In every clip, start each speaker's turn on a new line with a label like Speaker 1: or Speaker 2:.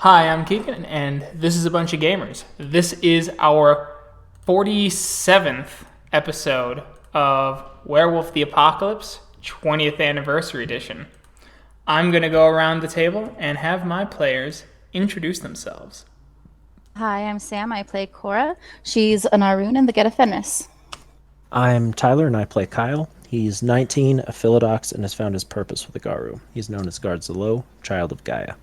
Speaker 1: Hi, I'm Keegan, and this is a bunch of gamers. This is our 47th episode of Werewolf the Apocalypse 20th Anniversary Edition. I'm going to go around the table and have my players introduce themselves.
Speaker 2: Hi, I'm Sam. I play Cora. She's an Arun in the Get of Fenris.
Speaker 3: I'm Tyler, and I play Kyle. He's 19, a Philodox, and has found his purpose with the Garou. He's known as Guards the Low, child of Gaia.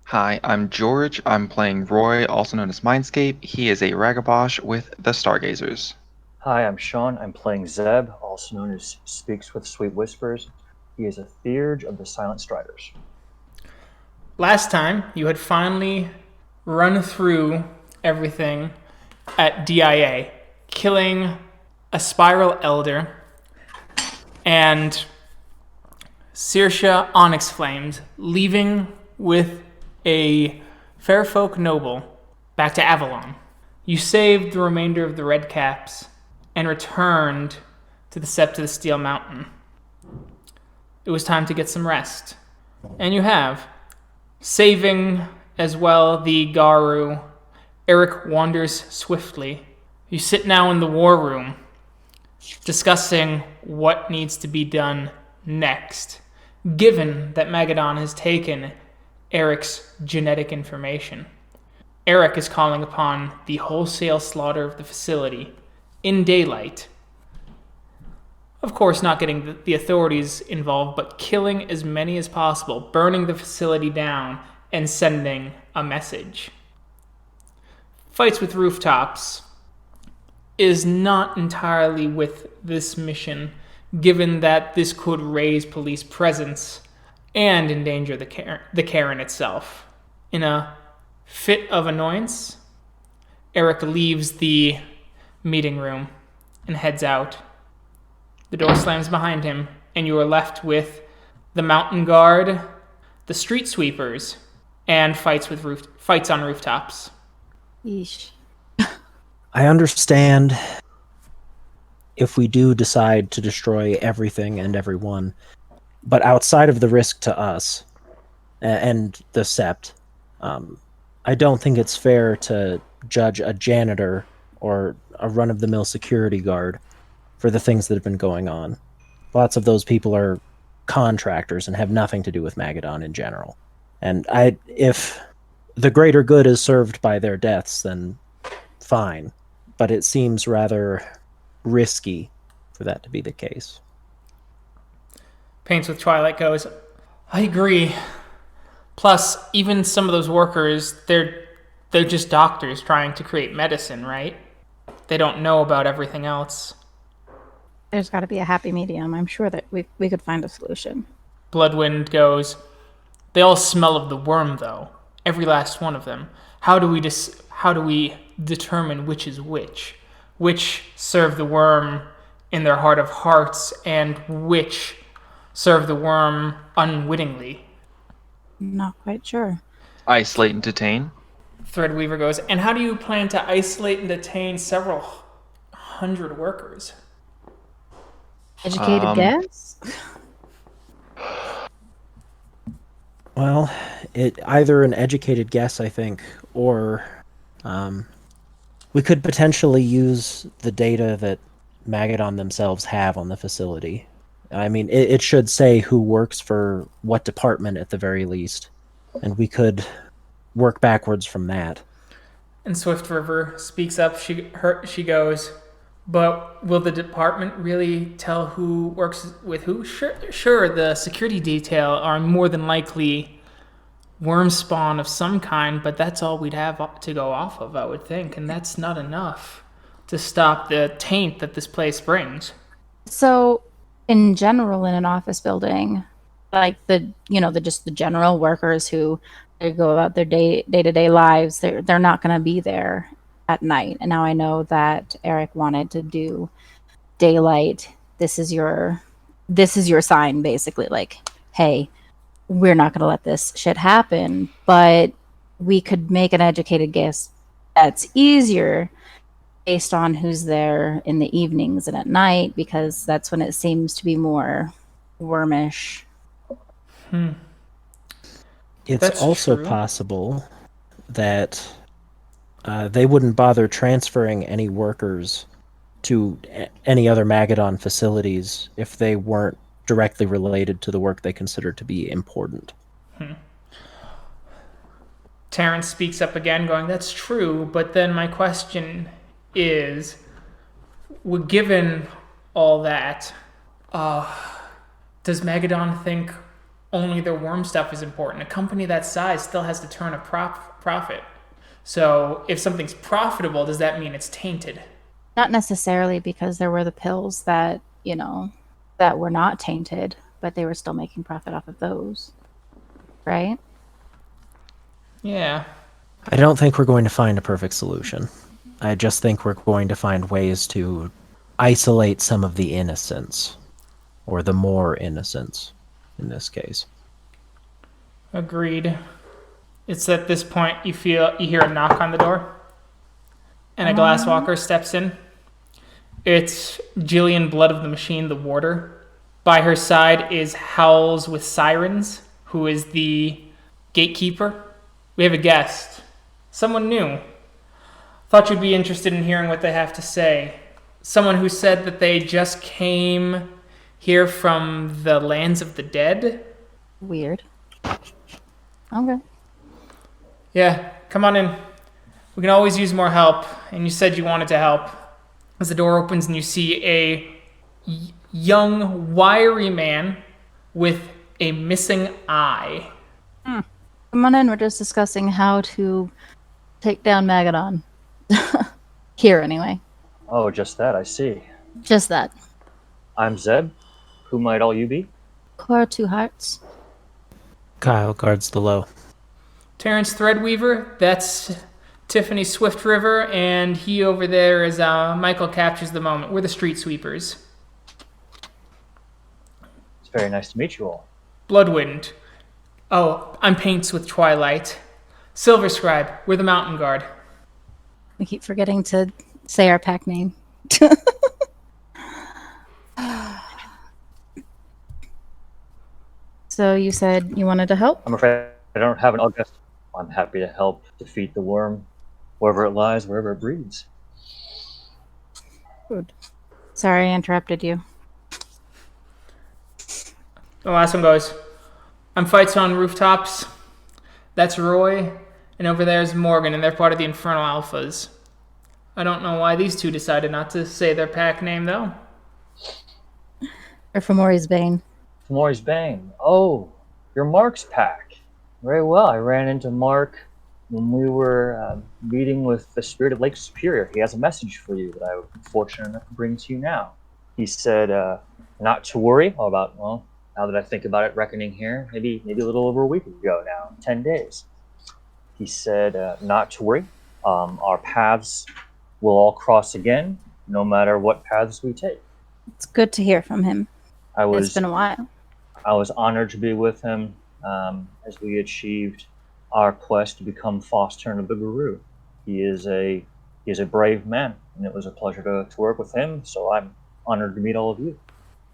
Speaker 4: Hi, I'm George. I'm playing Roy, also known as Mindscape. He is a Ragabosh with the Stargazers.
Speaker 5: Hi, I'm Sean. I'm playing Zeb, also known as Speaks with Sweet Whispers. He is a Theurge of the Silent Striders.
Speaker 1: Last time, you had finally run through everything at DIA, killing a Spiral Elder and Saoirse Onyx Flames, leaving with a Fairfolk noble back to Avalon. You saved the remainder of the Red Caps and returned to the Sept of the Steel Mountain. It was time to get some rest. And you have. Saving as well the Garou, Eric wanders swiftly. You sit now in the war room, discussing what needs to be done next, given that Magadon has taken Eric's genetic information. Eric is calling upon the wholesale slaughter of the facility in daylight. Of course, not getting the authorities involved, but killing as many as possible, burning the facility down, and sending a message. Fights with rooftops is not entirely with this mission, given that this could raise police presence and endanger the Karen itself. In a fit of annoyance, Eric leaves the meeting room and heads out. The door slams behind him, and you are left with the mountain guard, the street sweepers, and fights on rooftops.
Speaker 2: Yeesh.
Speaker 3: I understand if we do decide to destroy everything and everyone, but outside of the risk to us and the Sept, I don't think it's fair to judge a janitor or a run-of-the-mill security guard for the things that have been going on. Lots of those people are contractors and have nothing to do with Magadon in general. And if the greater good is served by their deaths, then fine. But it seems rather risky for that to be the case.
Speaker 1: Paints with Twilight goes, I agree. Plus, even some of those workers, they're just doctors trying to create medicine, right? They don't know about everything else.
Speaker 2: There's got to be a happy medium. I'm sure that we could find a solution.
Speaker 1: Bloodwind goes, they all smell of the worm, though. Every last one of them. How do we determine which is which? Which serve the worm in their heart of hearts, and which serve the worm unwittingly?
Speaker 2: Not quite sure.
Speaker 4: Isolate and detain.
Speaker 1: Threadweaver goes, and how do you plan to isolate and detain several hundred workers?
Speaker 2: Educated guess?
Speaker 3: Well, either an educated guess, I think, or we could potentially use the data that Magadon themselves have on the facility. I mean, it should say who works for what department at the very least, and we could work backwards from that.
Speaker 1: And Swift River speaks up. She goes, but will the department really tell who works with who? Sure, the security detail are more than likely worm spawn of some kind, but that's all we'd have to go off of, I would think, and that's not enough to stop the taint that this place brings.
Speaker 2: So, in general, in an office building, like the general workers who they go about their day-to-day lives, they're not going to be there at night. And now I know that Eric wanted to do daylight. This is your sign, basically, like, hey, we're not going to let this shit happen, but we could make an educated guess that's easier based on who's there in the evenings and at night, because that's when it seems to be more Wyrmish.
Speaker 3: It's
Speaker 1: That's
Speaker 3: also
Speaker 1: true.
Speaker 3: possible that they wouldn't bother transferring any workers to any other Magadon facilities if they weren't directly related to the work they consider to be important.
Speaker 1: Terrance speaks up again, going, "That's true, but then my question is, given all that, does Magadon think only their worm stuff is important? A company that size still has to turn a profit. So if something's profitable, does that mean it's tainted?"
Speaker 2: Not necessarily, because there were the pills that, that were not tainted, but they were still making profit off of those. Right?
Speaker 1: Yeah.
Speaker 3: I don't think we're going to find a perfect solution. I just think we're going to find ways to isolate some of the innocents, or the more innocents in this case.
Speaker 1: Agreed. It's at this point you hear a knock on the door, and a glasswalker steps in. It's Jillian Blood of the Machine, the warder. By her side is Howls with Sirens, who is the gatekeeper. We have a guest. Someone new. Thought you'd be interested in hearing what they have to say. Someone who said that they just came here from the lands of the dead.
Speaker 2: Weird. Okay.
Speaker 1: Yeah, come on in. We can always use more help, and you said you wanted to help. As the door opens and you see a young, wiry man with a missing eye.
Speaker 2: Come on in, we're just discussing how to take down Magadon. Here, anyway.
Speaker 5: Oh, just that, I see.
Speaker 2: Just that.
Speaker 5: I'm Zeb. Who might all you be?
Speaker 2: Cora Two-Hearts.
Speaker 3: Kyle guards the low.
Speaker 1: Terrance Threadweaver, that's Tiffany Swift River, and he over there is Michael Captures the Moment. We're the street sweepers.
Speaker 5: It's very nice to meet you all.
Speaker 1: Bloodwind. Oh, I'm Paints with Twilight. Silver Scribe, we're the Mountain Guard.
Speaker 2: We keep forgetting to say our pack name. So you said you wanted to help?
Speaker 5: I'm afraid I don't have an August. I'm happy to help defeat the worm, wherever it lies, wherever it breeds.
Speaker 2: Good. Sorry I interrupted you.
Speaker 1: The last one goes, I'm Fights on Rooftops. That's Roy. And over there is Morgan, and they're part of the Infernal Alphas. I don't know why these two decided not to say their pack name, though.
Speaker 2: Or Fomori's Bane.
Speaker 5: Fomori's Bane. Oh, you're Mark's pack. Very well. I ran into Mark when we were meeting with the Spirit of Lake Superior. He has a message for you that I was fortunate enough to bring to you now. He said not to worry about, well, now that I think about it, reckoning here, maybe a little over a week ago now, 10 days. He said not to worry. Our paths will all cross again, no matter what paths we take.
Speaker 2: It's good to hear from him. It's been a while.
Speaker 5: I was honored to be with him as we achieved our quest to become Foster of the Garou. He is a brave man, and it was a pleasure to work with him, so I'm honored to meet all of you.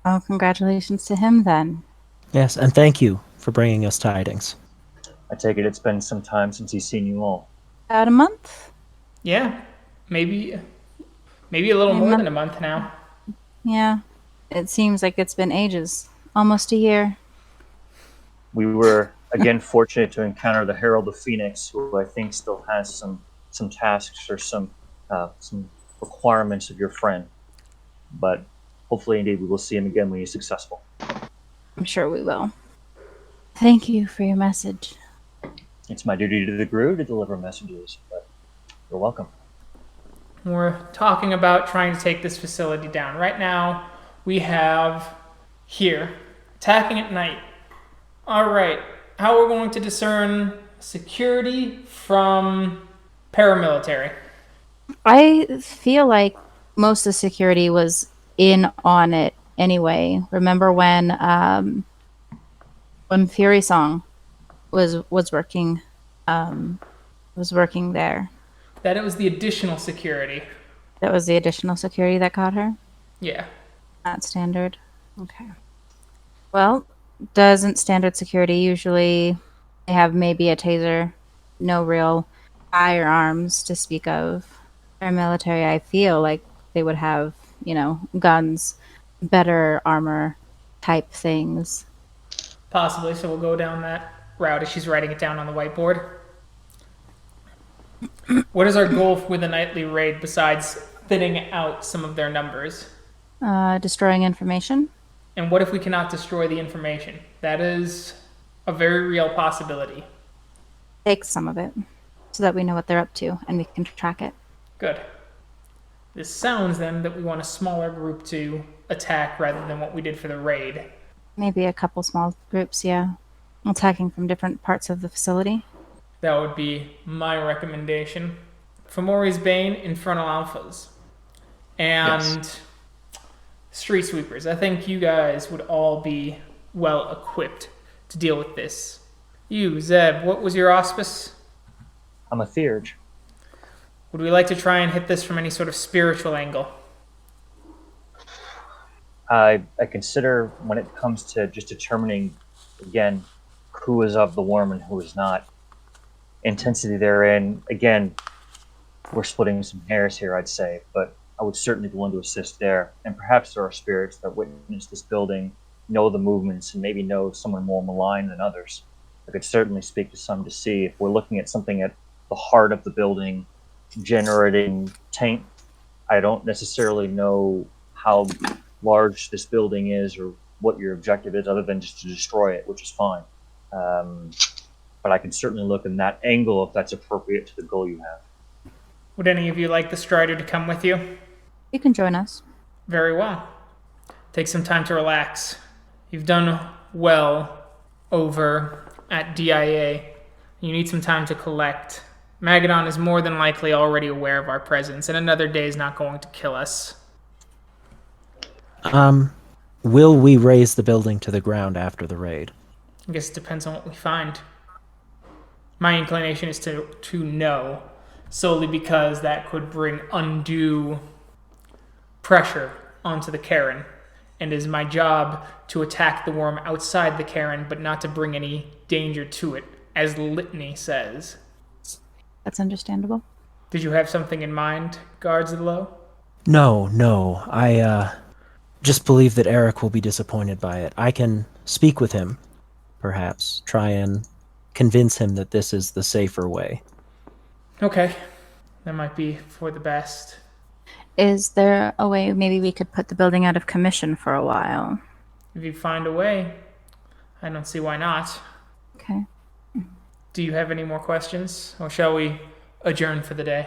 Speaker 2: Oh, congratulations to him then.
Speaker 3: Yes, and thank you for bringing us tidings.
Speaker 5: I take it it's been some time since he's seen you all.
Speaker 2: About a month?
Speaker 1: Yeah, maybe a little more than a month now.
Speaker 2: Yeah, it seems like it's been ages. Almost a year.
Speaker 5: We were, again, fortunate to encounter the Herald of Phoenix, who I think still has some tasks or some requirements of your friend. But hopefully, indeed, we will see him again when he's successful.
Speaker 2: I'm sure we will. Thank you for your message.
Speaker 5: It's my duty to the Garou to deliver messages, but you're welcome.
Speaker 1: We're talking about trying to take this facility down. Right now, we have here, attacking at night. All right, how we're going to discern security from paramilitary?
Speaker 2: I feel like most of security was in on it anyway. Remember when Fury Song was working there?
Speaker 1: That it was the additional security.
Speaker 2: That was the additional security that caught her?
Speaker 1: Yeah.
Speaker 2: Not standard. Okay. Well, doesn't standard security usually have maybe a taser? No real firearms to speak of. Our military, I feel like they would have, guns, better armor type things.
Speaker 1: Possibly, so we'll go down that route as she's writing it down on the whiteboard. What is our goal with a nightly raid besides thinning out some of their numbers?
Speaker 2: Destroying information.
Speaker 1: And what if we cannot destroy the information? That is a very real possibility.
Speaker 2: Take some of it so that we know what they're up to and we can track it.
Speaker 1: Good. This sounds then that we want a smaller group to attack rather than what we did for the raid.
Speaker 2: Maybe a couple small groups, yeah. Attacking from different parts of the facility.
Speaker 1: That would be my recommendation. Fomori's Bane, Infernal Alphas, and Street Sweepers. I think you guys would all be well equipped to deal with this. You, Zeb, what was your auspice?
Speaker 5: I'm a theurge.
Speaker 1: Would we like to try and hit this from any sort of spiritual angle?
Speaker 5: I consider when it comes to just determining, again, who is of the worm and who is not, intensity therein, again, we're splitting some hairs here, I'd say, but I would certainly be willing to assist there. And perhaps there are spirits that witness this building, know the movements, and maybe know someone more malign than others. I could certainly speak to some to see if we're looking at something at the heart of the building, generating taint. I don't necessarily know how large this building is or what your objective is other than just to destroy it, which is fine. But I can certainly look in that angle if that's appropriate to the goal you have.
Speaker 1: Would any of you like the Strider to come with you?
Speaker 2: You can join us.
Speaker 1: Very well. Take some time to relax. You've done well over at DIA. You need some time to collect. Magadon is more than likely already aware of our presence, and another day is not going to kill us.
Speaker 3: Will we raise the building to the ground after the raid?
Speaker 1: I guess it depends on what we find. My inclination is to no, solely because that could bring undue pressure onto the Karen, and it is my job to attack the worm outside the Karen, but not to bring any danger to it, as the litany says.
Speaker 2: That's understandable.
Speaker 1: Did you have something in mind, Guards of the Low?
Speaker 3: No. I just believe that Eric will be disappointed by it. I can speak with him, perhaps, try and convince him that this is the safer way.
Speaker 1: Okay. That might be for the best.
Speaker 2: Is there a way maybe we could put the building out of commission for a while?
Speaker 1: If you find a way, I don't see why not.
Speaker 2: Okay.
Speaker 1: Do you have any more questions? Or shall we adjourn for the day?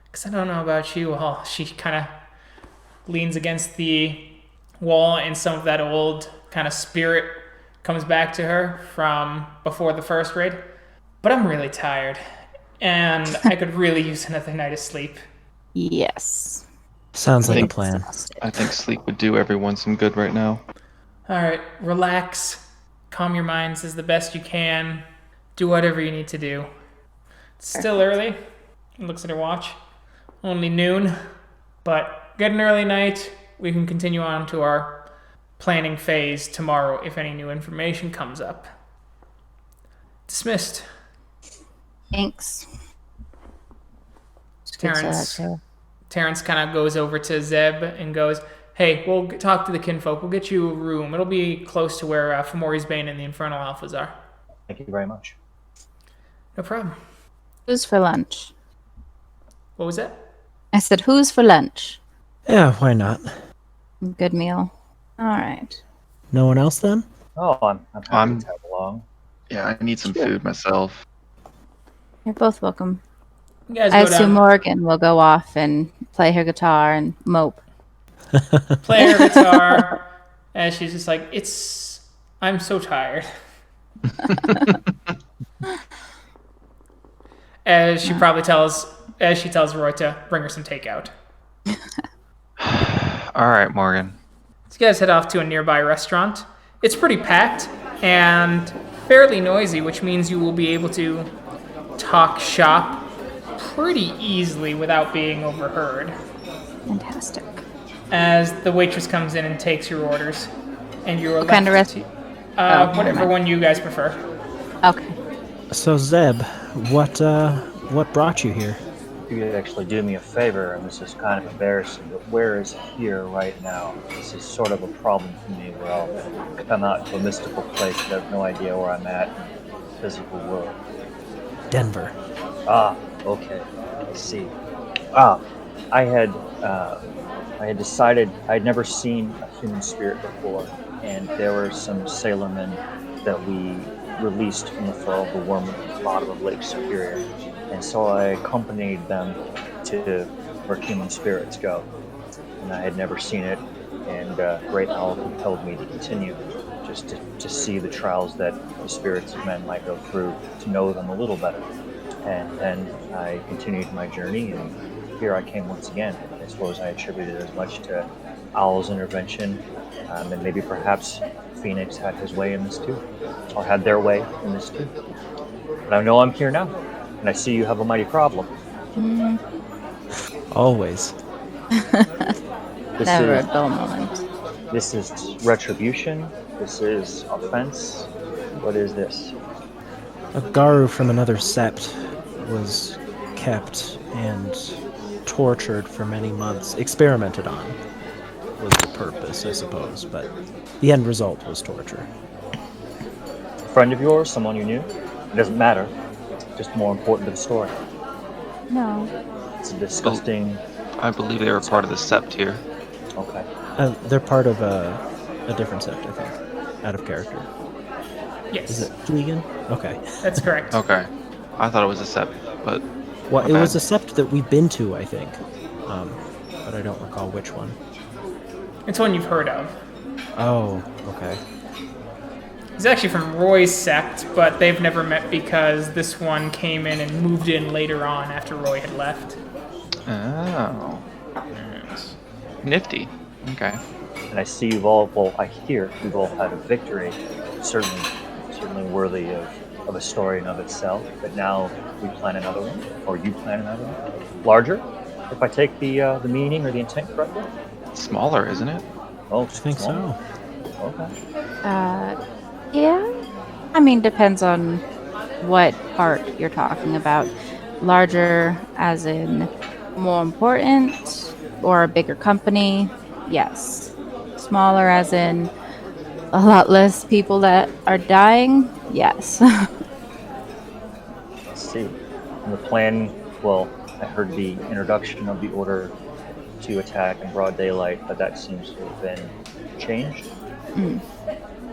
Speaker 1: Because I don't know about you all. She kind of leans against the wall and some of that old kind of spirit comes back to her from before the first raid. But I'm really tired. And I could really use another night of sleep.
Speaker 2: Yes.
Speaker 3: Sounds like a plan.
Speaker 4: I think sleep would do everyone some good right now.
Speaker 1: Alright, relax. Calm your minds as the best you can. Do whatever you need to do. It's still early. Looks at her watch. Only noon. But get an early night. We can continue on to our planning phase tomorrow if any new information comes up. Dismissed.
Speaker 2: Thanks.
Speaker 1: Terrance kind of goes over to Zeb and goes, hey, we'll talk to the kinfolk. We'll get you a room. It'll be close to where Fomori's Bane and the Infernal Alphas are.
Speaker 5: Thank you very much.
Speaker 1: No problem.
Speaker 2: Who's for lunch?
Speaker 1: What was that?
Speaker 2: I said, who's for lunch?
Speaker 3: Yeah, why not?
Speaker 2: Good meal. All right.
Speaker 3: No one else then?
Speaker 5: Oh, I'm happy to tag along.
Speaker 4: Yeah, I need some food myself.
Speaker 2: You're both welcome.
Speaker 1: You guys
Speaker 2: I
Speaker 1: go
Speaker 2: assume
Speaker 1: down.
Speaker 2: Morgan will go off and play her guitar and mope.
Speaker 1: Play her guitar. And she's just like, I'm so tired. As she tells Roy to bring her some takeout.
Speaker 4: All right, Morgan.
Speaker 1: So you guys head off to a nearby restaurant. It's pretty packed and fairly noisy, which means you will be able to talk shop pretty easly without being overheard.
Speaker 2: Fantastic.
Speaker 1: As the waitress comes in and takes your orders, and you are
Speaker 2: What kind of
Speaker 1: whatever one you guys prefer.
Speaker 2: Okay.
Speaker 3: So Zeb, what What brought you here?
Speaker 5: You could actually do me a favor, and this is kind of embarrassing, but where is here right now? This is sort of a problem for me where I'll come out to a mystical place but have no idea where I'm at in the physical world.
Speaker 3: Denver.
Speaker 5: Ah, okay. I see. I had decided I'd never seen a human spirit before, and there were some sailormen that we released from the flow of the Wyrmish at the bottom of Lake Superior, and so I accompanied them to where human spirits go. And I had never seen it, and Great Owl compelled me to continue, just to see the trials that the spirits of men might go through, to know them a little better. And then I continued my journey, and here I came once again. I suppose I attributed as much to Owl's intervention, and maybe perhaps Phoenix had his way in this too, or had their way in this too. But I know I'm here now, and I see you have a mighty problem.
Speaker 3: Always.
Speaker 5: This
Speaker 2: Never
Speaker 5: is
Speaker 2: a dull moment.
Speaker 5: this is retribution. This is offense. What is this?
Speaker 3: A Garou from another Sept was kept and tortured for many months. Experimented on was the purpose, I suppose, but the end result was torture.
Speaker 5: A friend of yours? Someone you knew? It doesn't matter. It's just more important to the story.
Speaker 2: No.
Speaker 5: It's a disgusting.
Speaker 4: I believe they were part of the Sept here.
Speaker 5: Okay.
Speaker 3: They're part of a different Sept, I think. Out of character.
Speaker 1: Yes,
Speaker 3: Is it Keegan? Okay.
Speaker 1: that's correct.
Speaker 4: Okay. I thought it was a Sept, but
Speaker 3: Well, it
Speaker 4: Okay.
Speaker 3: was a Sept that we've been to, I think. But I don't recall which one.
Speaker 1: It's one you've heard of.
Speaker 3: Oh, okay.
Speaker 1: He's actually from Roy's Sept, but they've never met because this one came in and moved in later on after Roy had left.
Speaker 4: oh,
Speaker 1: Yes.
Speaker 4: nifty. Okay.
Speaker 5: And I see you've all. Well, I hear you've all had a victory. Certainly worthy of a story in of itself. But now we plan another one, or you plan another one, larger. If I take the meaning or the intent correctly.
Speaker 4: Smaller, isn't it?
Speaker 5: Oh,
Speaker 3: I think so.
Speaker 5: Okay.
Speaker 2: Yeah. I mean, depends on what part you're talking about. Larger, as in more important, or a bigger company. Yes. Smaller, as in a lot less people that are dying. Yes.
Speaker 5: Let's see. And the plan. Well, I heard the introduction of the order to attack in broad daylight, but that seems to have been changed.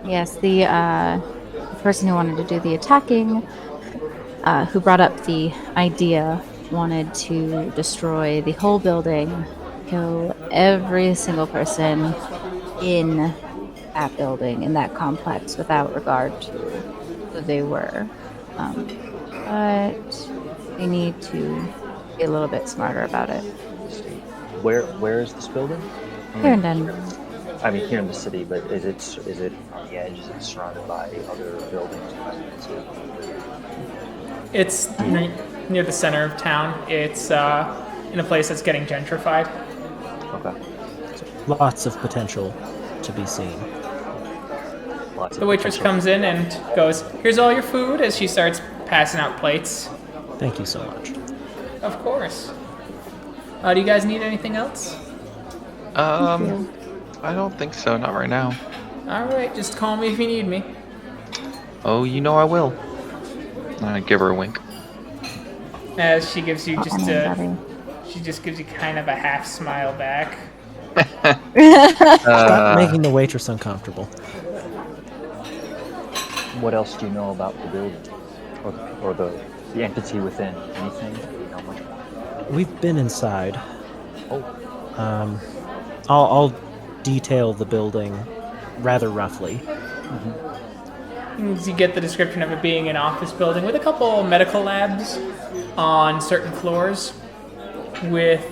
Speaker 2: Yes, the person who wanted to do the attacking, who brought up the idea, wanted to destroy the whole building, kill every single person in that building, in that complex, without regard to who they were. But they need to be a little bit smarter about it.
Speaker 5: Where is this building?
Speaker 2: Here and then.
Speaker 5: I mean, here in the city, but is it on the edge? Is it surrounded by other buildings?
Speaker 1: It's near the center of town. It's in a place that's getting gentrified.
Speaker 5: Okay.
Speaker 3: Lots of potential to be seen.
Speaker 5: Lots of
Speaker 1: The waitress
Speaker 5: potential.
Speaker 1: comes in and goes, "Here's all your food," as she starts passing out plates.
Speaker 3: Thank you so much.
Speaker 1: Of course. Do you guys need anything else?
Speaker 4: I don't think so. Not right now.
Speaker 1: All right, just call me if you need me.
Speaker 4: Oh, you know I will. And I give her a wink.
Speaker 1: As she gives you just
Speaker 2: Anybody.
Speaker 1: she just gives you kind of a half smile back.
Speaker 3: Stop making the waitress uncomfortable.
Speaker 5: What else do you know about the building, or the entity within? Anything? Do you know much more?
Speaker 3: We've been inside.
Speaker 5: Oh,
Speaker 3: I'll detail the building rather roughly.
Speaker 1: You get the description of it being an office building with a couple medical labs on certain floors, with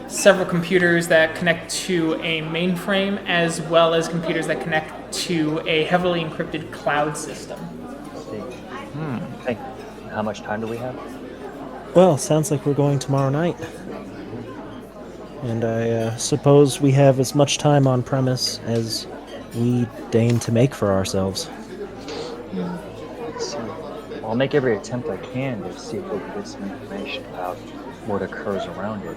Speaker 1: several computers that connect to a mainframe, as well as computers that connect to a heavily encrypted cloud system.
Speaker 5: let's see. Hey, how much time do we have?
Speaker 3: Well, sounds like we're going tomorrow night. And I suppose we have as much time on premise as we deign to make for ourselves.
Speaker 5: Let's see. I'll make every attempt I can to see if we can get some information about what occurs around it.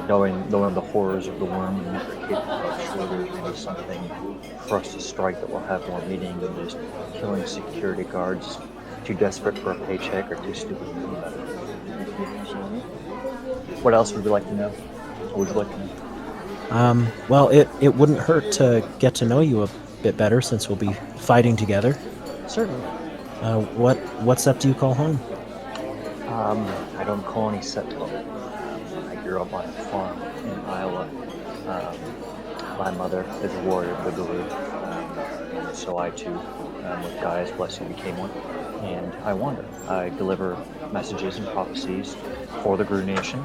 Speaker 5: Knowing the horrors of the worm and what they're capable of, I'm sure there's maybe something for us to strike that will have more meaning than just killing security guards too desperate for a paycheck or too stupid to know better. What else would you like to know? What would you like to know?
Speaker 3: Well, it wouldn't hurt to get to know you a bit better since we'll be fighting together.
Speaker 5: Certainly.
Speaker 3: What Sept do you call home?
Speaker 5: I don't call any Sept home. I grew up on a farm in Iowa. My mother is a warrior of the Garou, and so I too, with Gaia's blessing, became one. And I wander. I deliver messages and prophecies for the Garou Nation,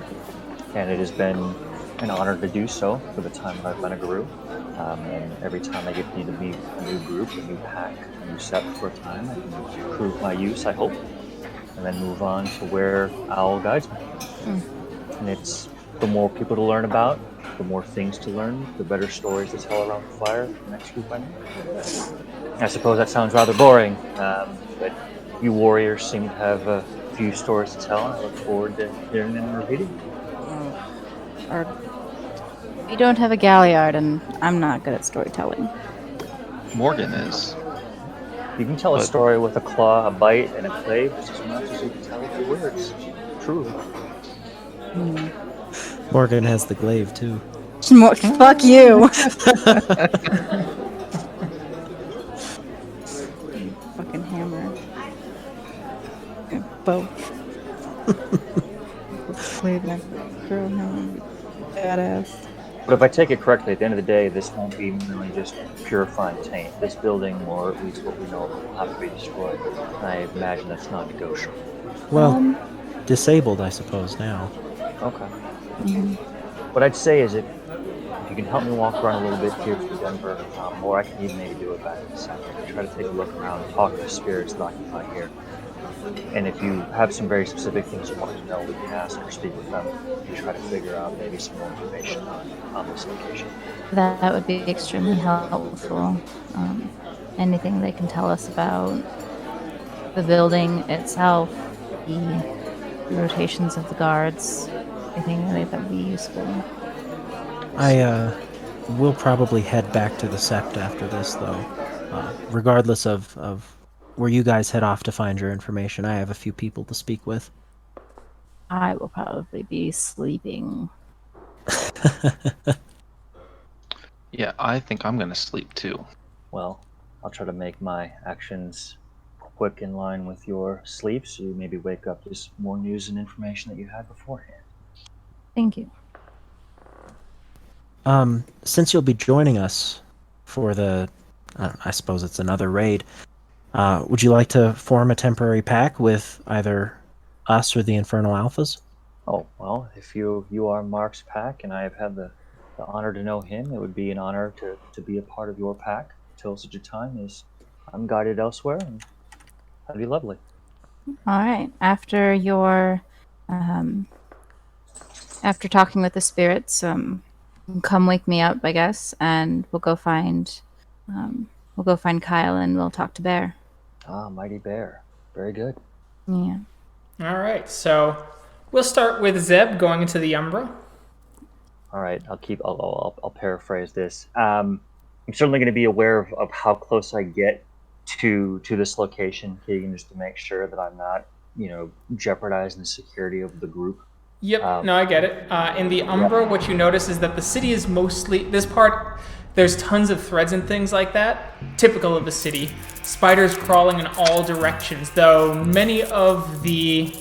Speaker 5: and it has been an honor to do so for the time that I've been a Garou. And every time I get to meet a new group, a new pack, a new Sept for a time, I can prove my use, I hope, and then move on to where Owl guides me. And it's the more people to learn about, the more things to learn, the better stories to tell around the fire for the next group I know. I suppose that sounds rather boring, but you warriors seem to have a few stories to tell, and I look forward to hearing them and repeating.
Speaker 2: We don't have a galliard, and I'm not good at storytelling.
Speaker 4: Morgan is.
Speaker 5: You can tell a story with a claw, a bite, and a clave just as much as you can tell with your words. Truly.
Speaker 3: Morgan has the glaive too.
Speaker 2: Fuck you! Fucking hammer. Both. Cleveland. Girl, no. Badass.
Speaker 5: But if I take it correctly, at the end of the day, this won't be really just purifying taint. This building, or at least what we know, will have to be destroyed. I imagine that's not negotiable.
Speaker 3: Well, disabled, I suppose, now.
Speaker 5: Okay. What I'd say is if you can help me walk around a little bit here through Denver, or I can even maybe do it back in the Sept. Try to take a look around, talk to the spirits that occupy here. And if you have some very specific things you want to know, we can ask or speak with them and try to figure out maybe some more information on this location.
Speaker 2: That would be extremely helpful. Anything they can tell us about the building itself, the rotations of the guards, anything that would be useful.
Speaker 3: I will probably head back to the Sept after this, though. Regardless of where you guys head off to find your information, I have a few people to speak with.
Speaker 2: I will probably be sleeping.
Speaker 4: Yeah, I think I'm gonna sleep too.
Speaker 5: Well, I'll try to make my actions quick in line with your sleep, so you maybe wake up to some more news and information that you had beforehand.
Speaker 2: Thank you.
Speaker 3: Since you'll be joining us for the, I suppose it's another raid, would you like to form a temporary pack with either us or the Infernal Alphas?
Speaker 5: Oh, well, if you are Mark's pack, and I have had the honor to know him, it would be an honor to be a part of your pack until such a time as I'm guided elsewhere, and that'd be lovely.
Speaker 2: All right. After your, after talking with the spirits, come wake me up, I guess, and we'll go find Kyle, and we'll talk to Bear.
Speaker 5: Ah, Mighty Bear. Very good.
Speaker 2: Yeah.
Speaker 1: All right, so we'll start with Zeb going into the Umbra.
Speaker 5: All right, I'll paraphrase this. I'm certainly going to be aware of how close I get to this location, Keegan, just to make sure that I'm not, jeopardizing the security of the group.
Speaker 1: Yep, no, I get it. In the Umbra, what you notice is that the city is mostly, this part, there's tons of threads and things like that, typical of the city. Spiders crawling in all directions, though many of the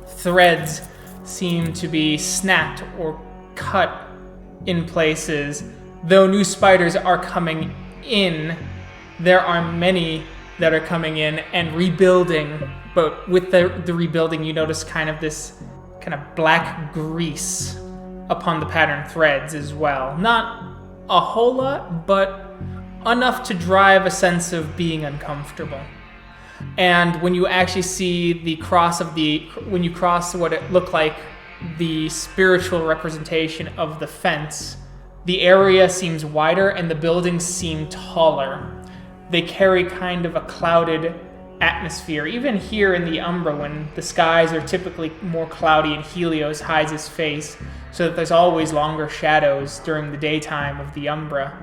Speaker 1: threads seem to be snapped or cut in places. Though new spiders are coming in, there are many that are coming in and rebuilding, but with the rebuilding, you notice kind of this kind of black grease upon the pattern threads as well. Not a whole lot, but enough to drive a sense of being uncomfortable. And when you actually see the cross of when you cross what it looked like the spiritual representation of the fence, the area seems wider and the buildings seem taller. They carry kind of a clouded atmosphere. Even here in the Umbra, when the skies are typically more cloudy and Helios hides his face, so that there's always longer shadows during the daytime of the Umbra.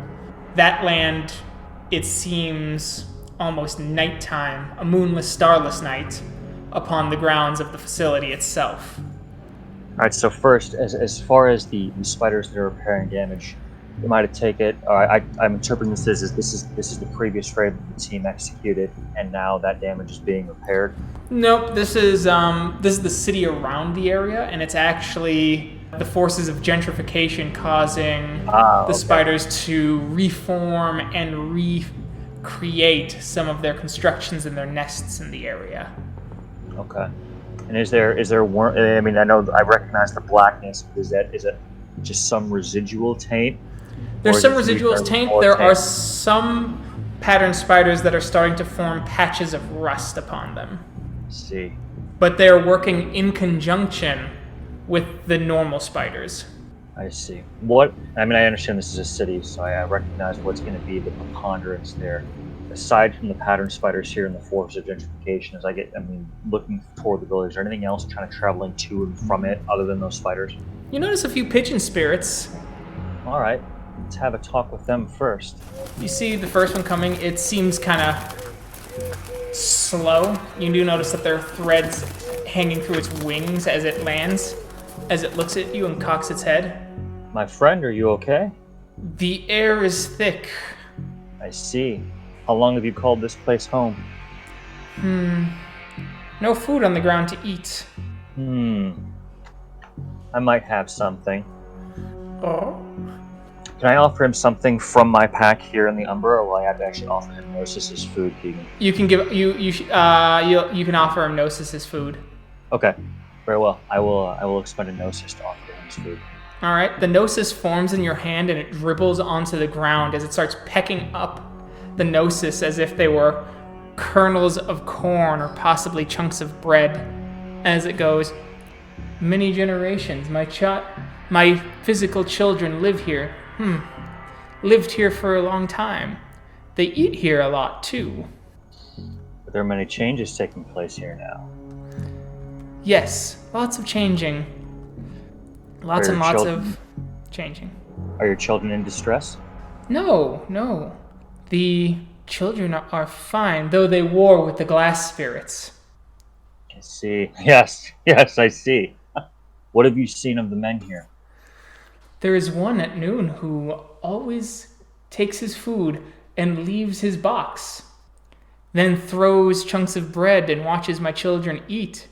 Speaker 1: That land, it seems almost nighttime, a moonless, starless night, upon the grounds of the facility itself.
Speaker 5: All right. So first, as far as the spiders that are repairing damage, you might have take it. I'm interpreting this as this is the previous raid that the team executed, and now that damage is being repaired.
Speaker 1: Nope, this is the city around the area, and it's actually the forces of gentrification causing the spiders to reform and recreate some of their constructions and their nests in the area.
Speaker 5: Okay. And is there I mean, I know I recognize the blackness. Is it just some residual taint?
Speaker 1: There's some residual taint. There are some pattern spiders that are starting to form patches of rust upon them.
Speaker 5: See.
Speaker 1: But they're working in conjunction with the normal spiders.
Speaker 5: I see. I understand this is a city, so I recognize what's going to be the preponderance there. Aside from the pattern spiders here and the force of gentrification, looking toward the village, is there anything else kind of traveling to and from it other than those spiders?
Speaker 1: You notice a few pigeon spirits.
Speaker 5: All right. Let's have a talk with them first.
Speaker 1: You see the first one coming. It seems kind of slow. You do notice that there are threads hanging through its wings as it lands, as it looks at you and cocks its head.
Speaker 5: My friend, are you okay?
Speaker 1: The air is thick.
Speaker 5: I see. How long have you called this place home?
Speaker 1: No food on the ground to eat.
Speaker 5: I might have something.
Speaker 1: Oh?
Speaker 5: Can I offer him something from my pack here in the Umbra, or will I have to actually offer him Gnosis' food, Keegan?
Speaker 1: You can give you can offer him Gnosis' food.
Speaker 5: Okay, very well. I will expend a Gnosis to offer him his food.
Speaker 1: All right. The Gnosis forms in your hand and it dribbles onto the ground as it starts pecking up the Gnosis as if they were kernels of corn or possibly chunks of bread. As it goes, many generations. My physical children live here. Lived here for a long time. They eat here a lot too.
Speaker 5: But there are many changes taking place here now.
Speaker 1: Yes, lots of changing. Lots and lots of changing.
Speaker 5: Are your children in distress?
Speaker 1: No. The children are fine, though they war with the glass spirits.
Speaker 5: I see. Yes, I see. What have you seen of the men here?
Speaker 1: There is one at noon who always takes his food and leaves his box, then throws chunks of bread and watches my children eat.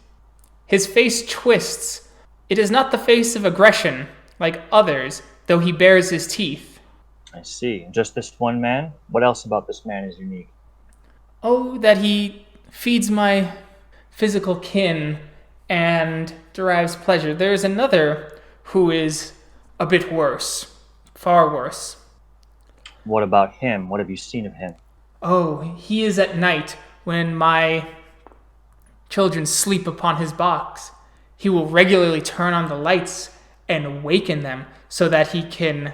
Speaker 1: His face twists. It is not the face of aggression, like others, though he bares his teeth.
Speaker 5: I see. Just this one man? What else about this man is unique?
Speaker 1: Oh, that he feeds my physical kin and derives pleasure. There is another who is a bit worse. Far worse.
Speaker 5: What about him? What have you seen of him?
Speaker 1: Oh, he is at night when my children sleep upon his box. He will regularly turn on the lights and waken them so that he can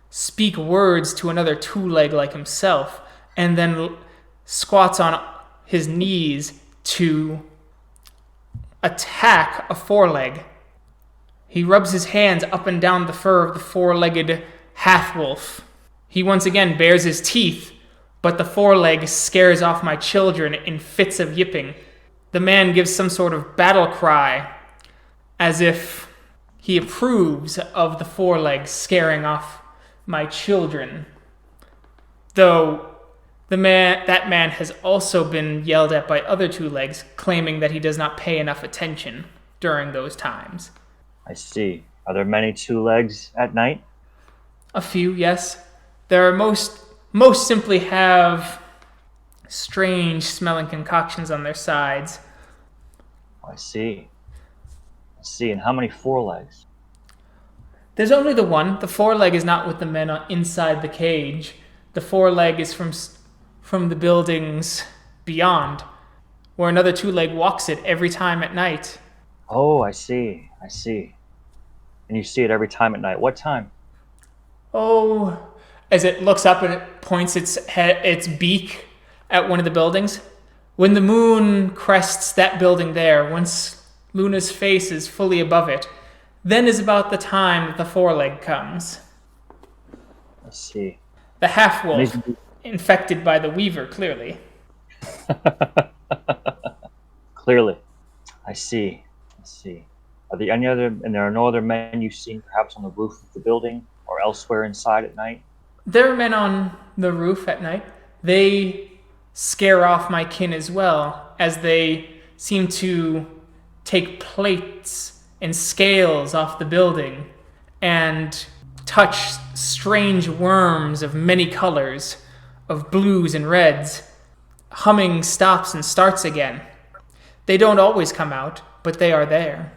Speaker 1: speak words to another two-leg like himself, and then squats on his knees to attack a four-leg. He rubs his hands up and down the fur of the four-legged half-wolf. He once again bares his teeth, but the four-leg scares off my children in fits of yipping. The man gives some sort of battle cry, as if he approves of the four-leg scaring off my children. Though that man has also been yelled at by other two legs, claiming that he does not pay enough attention during those times.
Speaker 5: I see. Are there many two legs at night?
Speaker 1: A few, yes. There are most simply have strange smelling concoctions on their sides.
Speaker 5: I see. And how many forelegs?
Speaker 1: There's only the one. The foreleg is not with the men inside the cage. The foreleg is from the buildings beyond, where another two-leg walks it every time at night.
Speaker 5: Oh, I see. And you see it every time at night. What time?
Speaker 1: Oh, as it looks up and it points its beak at one of the buildings. When the moon crests that building there, once Luna's face is fully above it, then is about the time that the foreleg comes.
Speaker 5: Let's see.
Speaker 1: The half-wolf,
Speaker 5: Maybe-
Speaker 1: infected by the Weaver, clearly.
Speaker 5: Clearly. I see. Are there any other, and there are no other men you've seen perhaps on the roof of the building or elsewhere inside at night?
Speaker 1: There are men on the roof at night. They scare off my kin as well, as they seem to take plates and scales off the building and touch strange worms of many colors, of blues and reds. Humming stops and starts again. They don't always come out, but they are there.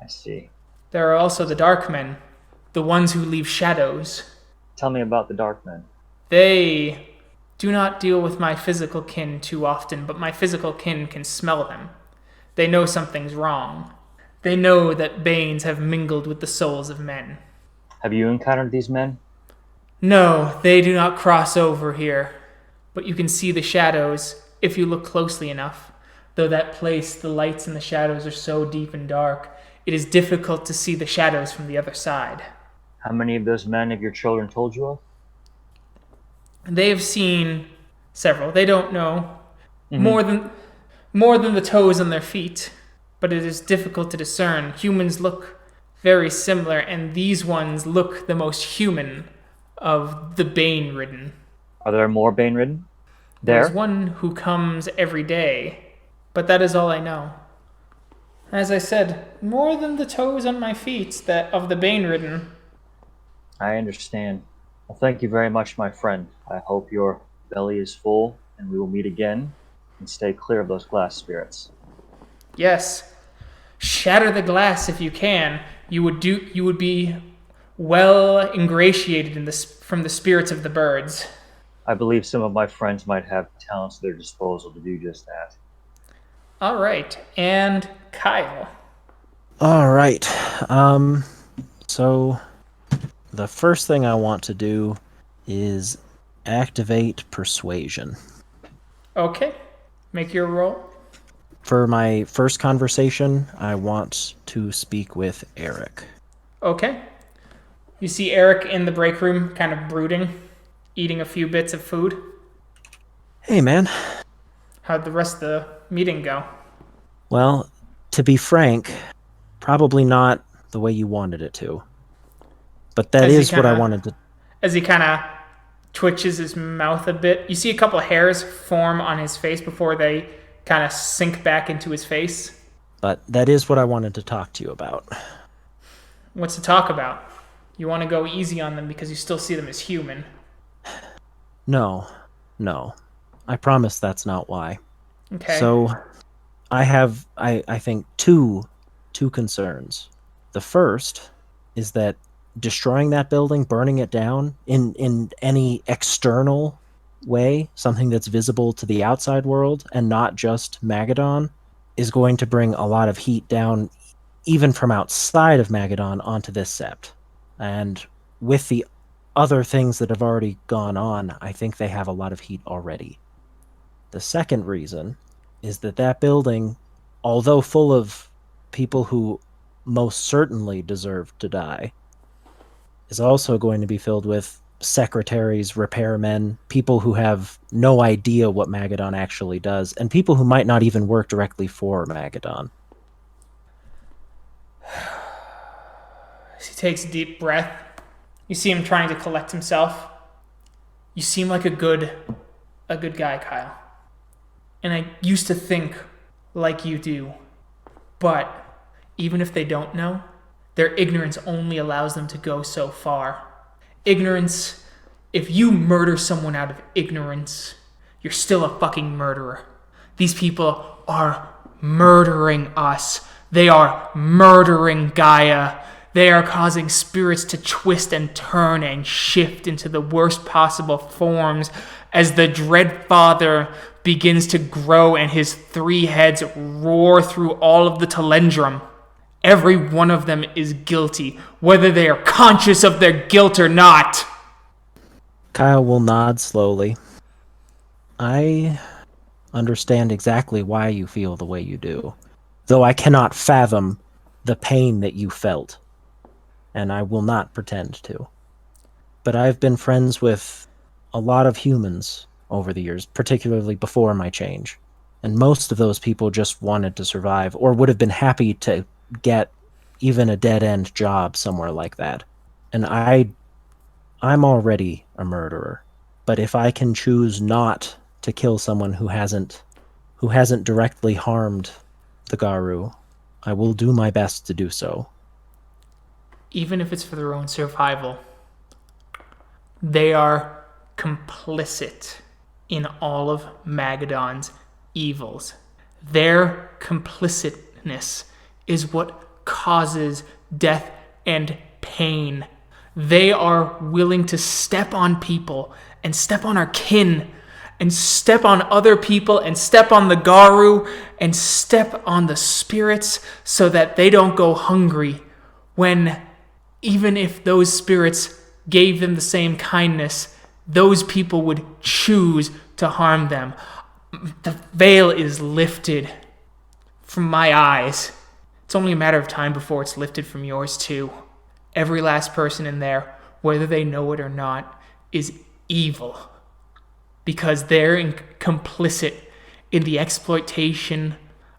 Speaker 5: I see.
Speaker 1: There are also the dark men, the ones who leave shadows.
Speaker 5: Tell me about the dark men.
Speaker 1: They do not deal with my physical kin too often, but my physical kin can smell them. They know something's wrong. They know that Banes have mingled with the souls of men.
Speaker 5: Have you encountered these men?
Speaker 1: No, they do not cross over here, but you can see the shadows if you look closely enough. Though that place, the lights and the shadows are so deep and dark, it is difficult to see the shadows from the other side.
Speaker 5: How many of those men have your children told you of?
Speaker 1: They have seen several. They don't know more than the toes on their feet, but it is difficult to discern. Humans look very similar, and these ones look the most human of the Bane-ridden.
Speaker 5: Are there more Bane-ridden?
Speaker 1: There's
Speaker 5: There?
Speaker 1: one who comes every day, but that is all I know. As I said, more than the toes on my feet that of the Bane-ridden.
Speaker 5: I understand. Well, thank you very much, my friend. I hope your belly is full, and we will meet again, and stay clear of those glass spirits.
Speaker 1: Yes, shatter the glass if you can. You would be well ingratiated from the spirits of the birds.
Speaker 5: I believe some of my friends might have talents at their disposal to do just that.
Speaker 1: All right, and Kyle.
Speaker 3: All right. So the first thing I want to do is activate persuasion.
Speaker 1: Okay, make your roll.
Speaker 3: For my first conversation, I want to speak with Eric.
Speaker 1: Okay. You see Eric in the break room, kind of brooding, eating a few bits of food.
Speaker 3: Hey, man.
Speaker 1: How'd the rest of the meeting go?
Speaker 3: Well, to be frank, probably not the way you wanted it to. But that
Speaker 1: As he
Speaker 3: is what I
Speaker 1: kinda-
Speaker 3: wanted to...
Speaker 1: As he kind of twitches his mouth a bit, you see a couple hairs form on his face before they kind of sink back into his face.
Speaker 3: But that is what I wanted to talk to you about.
Speaker 1: What's to talk about? You want to go easy on them because you still see them as human.
Speaker 3: No. I promise that's not why.
Speaker 1: Okay.
Speaker 3: So, I have, I think, two concerns. The first is that destroying that building, burning it down in any external way, something that's visible to the outside world and not just Magadon, is going to bring a lot of heat down, even from outside of Magadon, onto this Sept. And with the other things that have already gone on, I think they have a lot of heat already. The second reason is that building, although full of people who most certainly deserve to die, is also going to be filled with secretaries, repairmen, people who have no idea what Magadon actually does, and people who might not even work directly for Magadon.
Speaker 1: He takes a deep breath. You see him trying to collect himself. You seem like a good guy, Kyle. And I used to think like you do. But even if they don't know, their ignorance only allows them to go so far. Ignorance, if you murder someone out of ignorance, you're still a fucking murderer. These people are murdering us. They are murdering Gaia. They are causing spirits to twist and turn and shift into the worst possible forms as the Dread Father begins to grow and his 3 heads roar through all of the Telendrum. Every one of them is guilty, whether they are conscious of their guilt or not.
Speaker 3: Kyle will nod slowly. I understand exactly why you feel the way you do, though I cannot fathom the pain that you felt, and I will not pretend to. But I've been friends with a lot of humans over the years, particularly before my change, and most of those people just wanted to survive, or would have been happy to get even a dead-end job somewhere like that. And I'm already a murderer. But if I can choose not to kill someone who hasn't directly harmed the Garou, I will do my best to do so.
Speaker 1: Even if it's for their own survival, they are complicit in all of Magadon's evils. Their complicitness is what causes death and pain. They are willing to step on people and step on our kin and step on other people and step on the Garou and step on the spirits so that they don't go hungry, when even if those spirits gave them the same kindness, those people would choose to harm them. The veil is lifted from my eyes. It's only a matter of time before it's lifted from yours too. Every last person in there, whether they know it or not, is evil, because they're complicit in the exploitation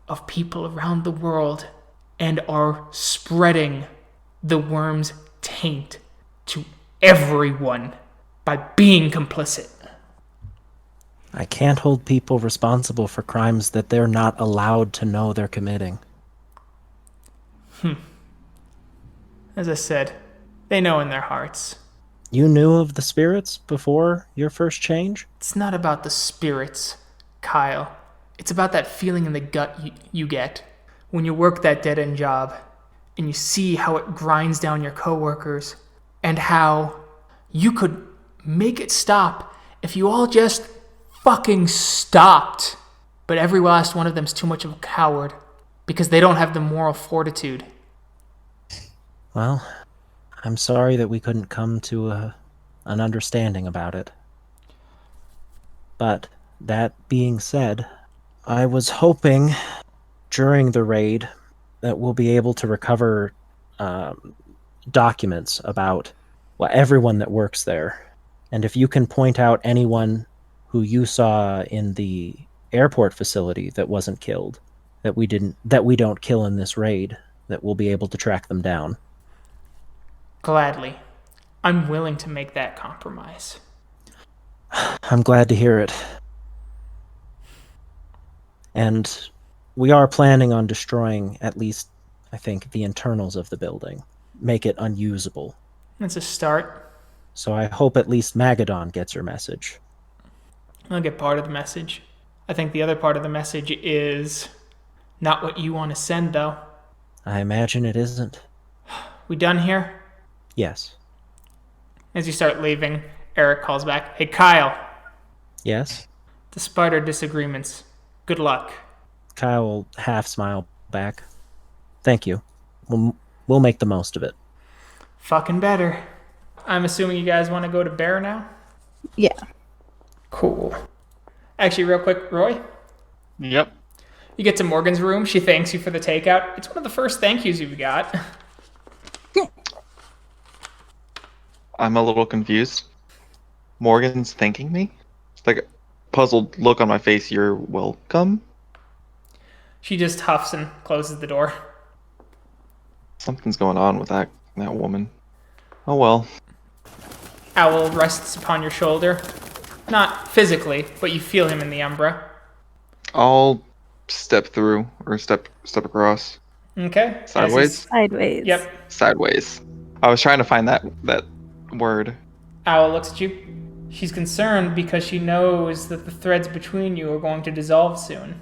Speaker 1: of people around the world and are spreading the worm's taint to everyone by being complicit.
Speaker 3: I can't hold people responsible for crimes that they're not allowed to know they're committing.
Speaker 1: As I said, they know in their hearts.
Speaker 3: You knew of the spirits before your first change?
Speaker 1: It's not about the spirits, Kyle. It's about that feeling in the gut you get when you work that dead-end job and you see how it grinds down your coworkers and how you could make it stop if you all just fucking stopped. But every last one of them's too much of a coward because they don't have the moral fortitude.
Speaker 3: Well, I'm sorry that we couldn't come to an understanding about it. But that being said, I was hoping during the raid that we'll be able to recover documents about everyone that works there. And if you can point out anyone who you saw in the airport facility that wasn't killed, that we don't kill in this raid, that we'll be able to track them down.
Speaker 1: Gladly. I'm willing to make that compromise.
Speaker 3: I'm glad to hear it. And we are planning on destroying at least, I think, the internals of the building. Make it unusable.
Speaker 1: That's a start.
Speaker 3: So I hope at least Magadon gets your message.
Speaker 1: I'll get part of the message. I think the other part of the message is not what you want to send, though.
Speaker 3: I imagine it isn't.
Speaker 1: We done here?
Speaker 3: Yes.
Speaker 1: As you start leaving, Eric calls back, "Hey, Kyle.
Speaker 3: Yes?
Speaker 1: Despite our disagreements, good luck."
Speaker 3: Kyle will half smile back. Thank you. We'll make the most of it.
Speaker 1: Fucking better. I'm assuming you guys want to go to Bear now?
Speaker 2: Yeah.
Speaker 1: Cool. Actually, real quick, Roy?
Speaker 4: Yep.
Speaker 1: You get to Morgan's room. She thanks you for the takeout. It's one of the first thank yous you've got.
Speaker 4: I'm a little confused. Morgan's thanking me? It's like a puzzled look on my face. You're welcome?
Speaker 1: She just huffs and closes the door.
Speaker 4: Something's going on with that woman. Oh well.
Speaker 1: Owl rests upon your shoulder. Not physically, but you feel him in the umbra.
Speaker 4: I'll step through, or step across.
Speaker 1: Okay.
Speaker 4: Sideways?
Speaker 2: Sideways.
Speaker 1: Yep.
Speaker 4: Sideways. I was trying to find that word.
Speaker 1: Owl looks at you. She's concerned because she knows that the threads between you are going to dissolve soon.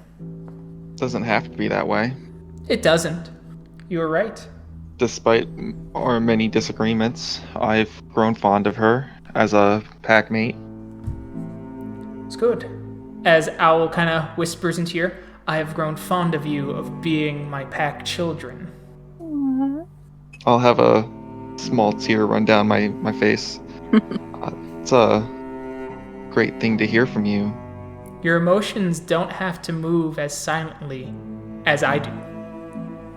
Speaker 4: Doesn't have to be that way.
Speaker 1: It doesn't. You were right.
Speaker 4: Despite our many disagreements, I've grown fond of her as a pack mate.
Speaker 1: It's good. As Owl kind of whispers into your, "I have grown fond of you of being my pack children."
Speaker 4: I'll have a small tear run down my face. It's a great thing to hear from you.
Speaker 1: Your emotions don't have to move as silently as I do.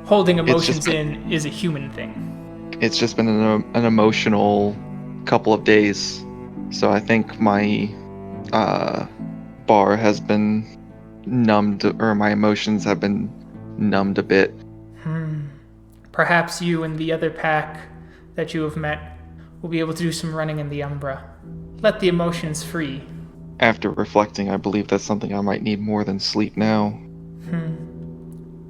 Speaker 1: Holding emotions in is a human thing.
Speaker 4: It's just been an emotional couple of days. So I think my bar has been numbed, or my emotions have been numbed a bit.
Speaker 1: Perhaps you and the other pack that you have met will be able to do some running in the Umbra. Let the emotions free.
Speaker 4: After reflecting, I believe that's something I might need more than sleep now.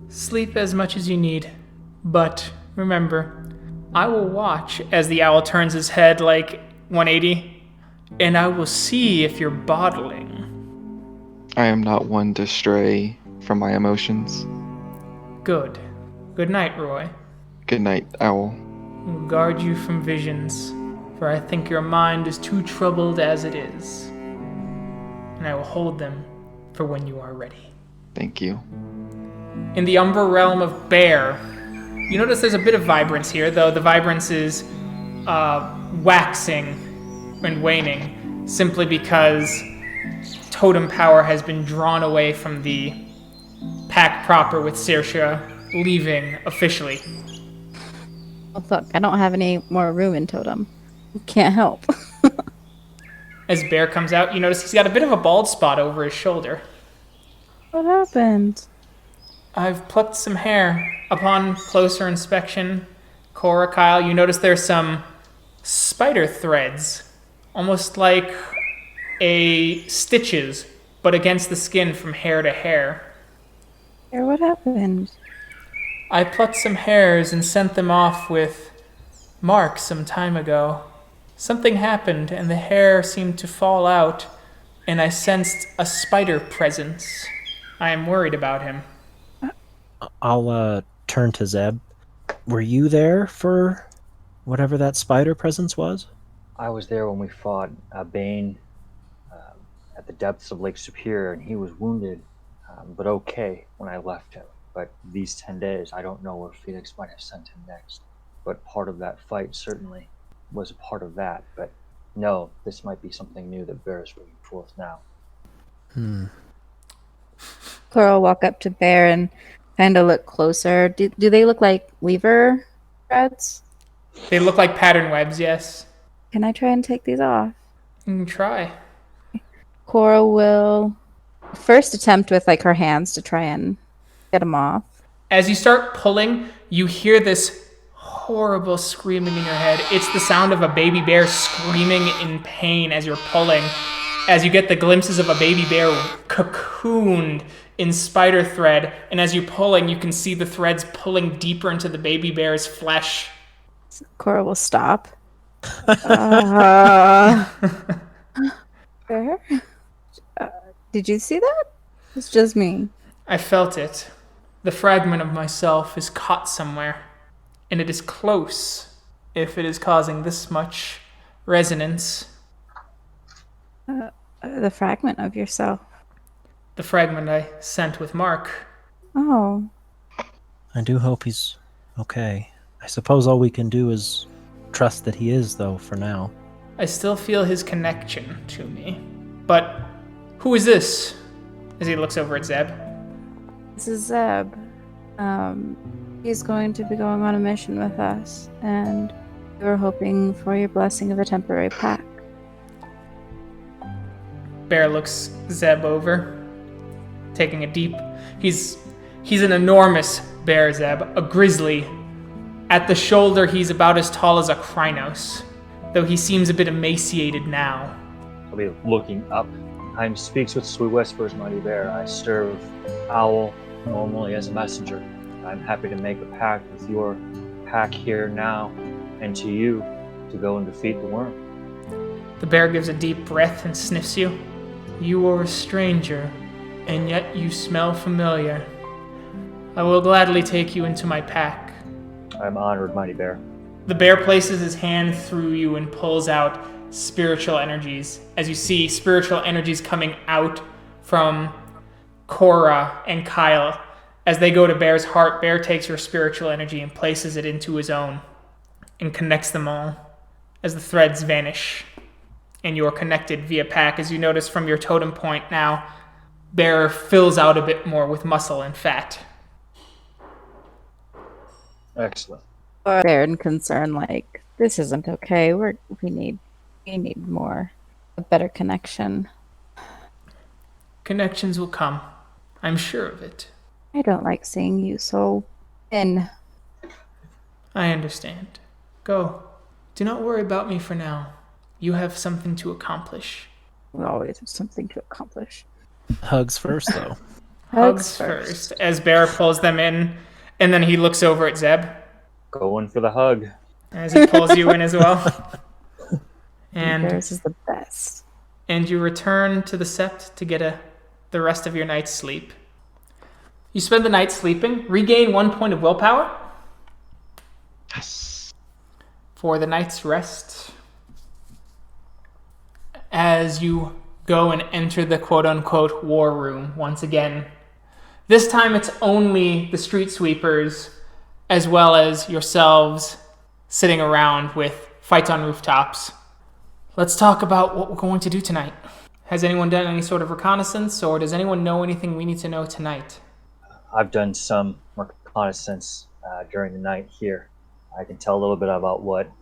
Speaker 1: Sleep as much as you need. But remember, I will watch as the owl turns his head like 180, and I will see if you're bottling.
Speaker 4: I am not one to stray from my emotions.
Speaker 1: Good. Good night, Roy.
Speaker 4: Good night, Owl.
Speaker 1: I will guard you from visions, for I think your mind is too troubled as it is. And I will hold them for when you are ready.
Speaker 4: Thank you.
Speaker 1: In the Umbra realm of Bear, you notice there's a bit of vibrance here, though the vibrance is waxing and waning, simply because totem power has been drawn away from the pack proper, with Saoirse leaving officially.
Speaker 2: Oh, look, I don't have any more room in Totem. Can't help.
Speaker 1: As Bear comes out, you notice he's got a bit of a bald spot over his shoulder.
Speaker 2: What happened?
Speaker 1: I've plucked some hair. Upon closer inspection, Cora, Kyle, you notice there's some spider threads, almost like stitches, but against the skin from hair to hair.
Speaker 2: Here, what happened?
Speaker 1: I plucked some hairs and sent them off with Mark some time ago. Something happened and the hair seemed to fall out, and I sensed a spider presence. I am worried about him.
Speaker 3: I'll turn to Zeb. Were you there for whatever that spider presence was?
Speaker 5: I was there when we fought Bane at the depths of Lake Superior, and he was wounded, but okay when I left him. But these 10 days, I don't know where Phoenix might have sent him next. But part of that fight certainly was a part of that. But no, this might be something new that Bear is bringing forth now.
Speaker 2: Cora will walk up to Bear and kind of look closer. Do they look like weaver threads?
Speaker 1: They look like pattern webs, yes.
Speaker 2: Can I try and take these off?
Speaker 1: You can try.
Speaker 2: Cora will first attempt with like her hands to try and get them off.
Speaker 1: As you start pulling, you hear this horrible screaming in your head. It's the sound of a baby bear screaming in pain as you're pulling. As you get the glimpses of a baby bear cocooned in spider thread, and as you're pulling, you can see the threads pulling deeper into the baby bear's flesh.
Speaker 2: Cora will stop. Bear? Did you see that? It's just me.
Speaker 1: I felt it. The fragment of myself is caught somewhere, and it is close if it is causing this much resonance.
Speaker 2: The fragment of yourself.
Speaker 1: The fragment I sent with Mark.
Speaker 2: Oh.
Speaker 3: I do hope he's okay. I suppose all we can do is trust that he is, though, for now.
Speaker 1: I still feel his connection to me. But who is this? As he looks over at Zeb.
Speaker 2: This is Zeb. He's going to be going on a mission with us, and we were hoping for your blessing of a temporary pact.
Speaker 1: Bear looks Zeb over, taking a deep... He's an enormous bear, Zeb, a grizzly. At the shoulder, he's about as tall as a Krynos, though he seems a bit emaciated now.
Speaker 5: I'll be looking up. Time speaks with sweet whispers, mighty bear. I serve Owl normally as a messenger. I'm happy to make a pact with your pack here now, and to you to go and defeat the worm.
Speaker 1: The bear gives a deep breath and sniffs you. You are a stranger, and yet you smell familiar. I will gladly take you into my pack.
Speaker 5: I'm honored, mighty bear.
Speaker 1: The bear places his hand through you and pulls out spiritual energies. As you see spiritual energies coming out from Cora and Kyle. As they go to Bear's heart, Bear takes your spiritual energy and places it into his own and connects them all as the threads vanish. And you are connected via pack, as you notice from your totem point now. bearer fills out a bit more with muscle and fat.
Speaker 5: Excellent.
Speaker 2: They're in concern, like, this isn't okay. We need more, a better connection.
Speaker 1: Connections will come. I'm sure of it.
Speaker 2: I don't like seeing you so thin.
Speaker 1: I understand. Go. Do not worry about me for now. You have something to accomplish.
Speaker 2: We always have something to accomplish.
Speaker 3: Hugs first, though.
Speaker 1: Hugs first. As Bear pulls them in, and then he looks over at Zeb.
Speaker 5: Going for the hug.
Speaker 1: As he pulls you in as well. And
Speaker 2: Theirs is the best.
Speaker 1: And you return to the Sept to get the rest of your night's sleep. You spend the night sleeping, regain 1 point of willpower.
Speaker 4: Yes.
Speaker 1: For the night's rest. As you go and enter the quote-unquote war room once again. This time it's only the street sweepers as well as yourselves sitting around with fights on rooftops. Let's talk about what we're going to do tonight. Has anyone done any sort of reconnaissance, or does anyone know anything we need to know tonight?
Speaker 5: I've done some reconnaissance during the night here. I can tell a little bit about what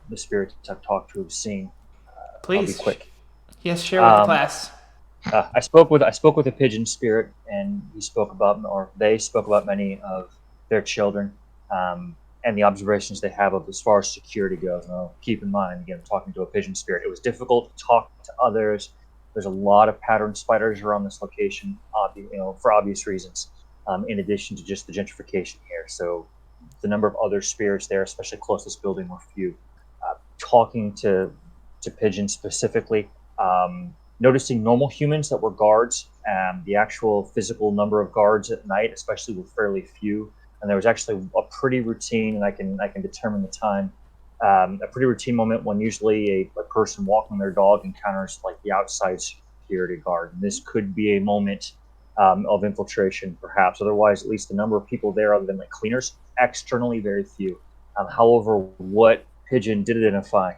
Speaker 5: the spirits I've talked to have seen.
Speaker 1: Please.
Speaker 5: I'll be quick.
Speaker 1: Yes, share with the class.
Speaker 5: I spoke with a pigeon spirit, and they spoke about many of their children, and the observations they have of as far as security goes. Now, keep in mind, again, I'm talking to a pigeon spirit. It was difficult to talk to others. There's a lot of pattern spiders around this location, for obvious reasons. In addition to just the gentrification here, so the number of other spirits there, especially close to this building, were few. Talking to pigeons specifically. Noticing normal humans that were guards, the actual physical number of guards at night, especially, were fairly few. And there was actually a pretty routine, and I can determine the time. A pretty routine moment when usually a person walking their dog encounters like the outside security guard. And this could be a moment of infiltration, perhaps. Otherwise, at least the number of people there, other than like cleaners, externally very few. However, what Pigeon did identify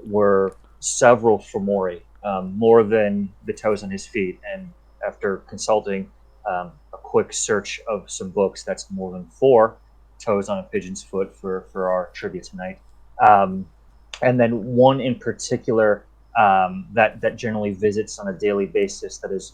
Speaker 5: were several Fomori. More than the toes on his feet, and after consulting a quick search of some books, that's more than 4 toes on a pigeon's foot for our trivia tonight. And then one in particular that generally visits on a daily basis that is,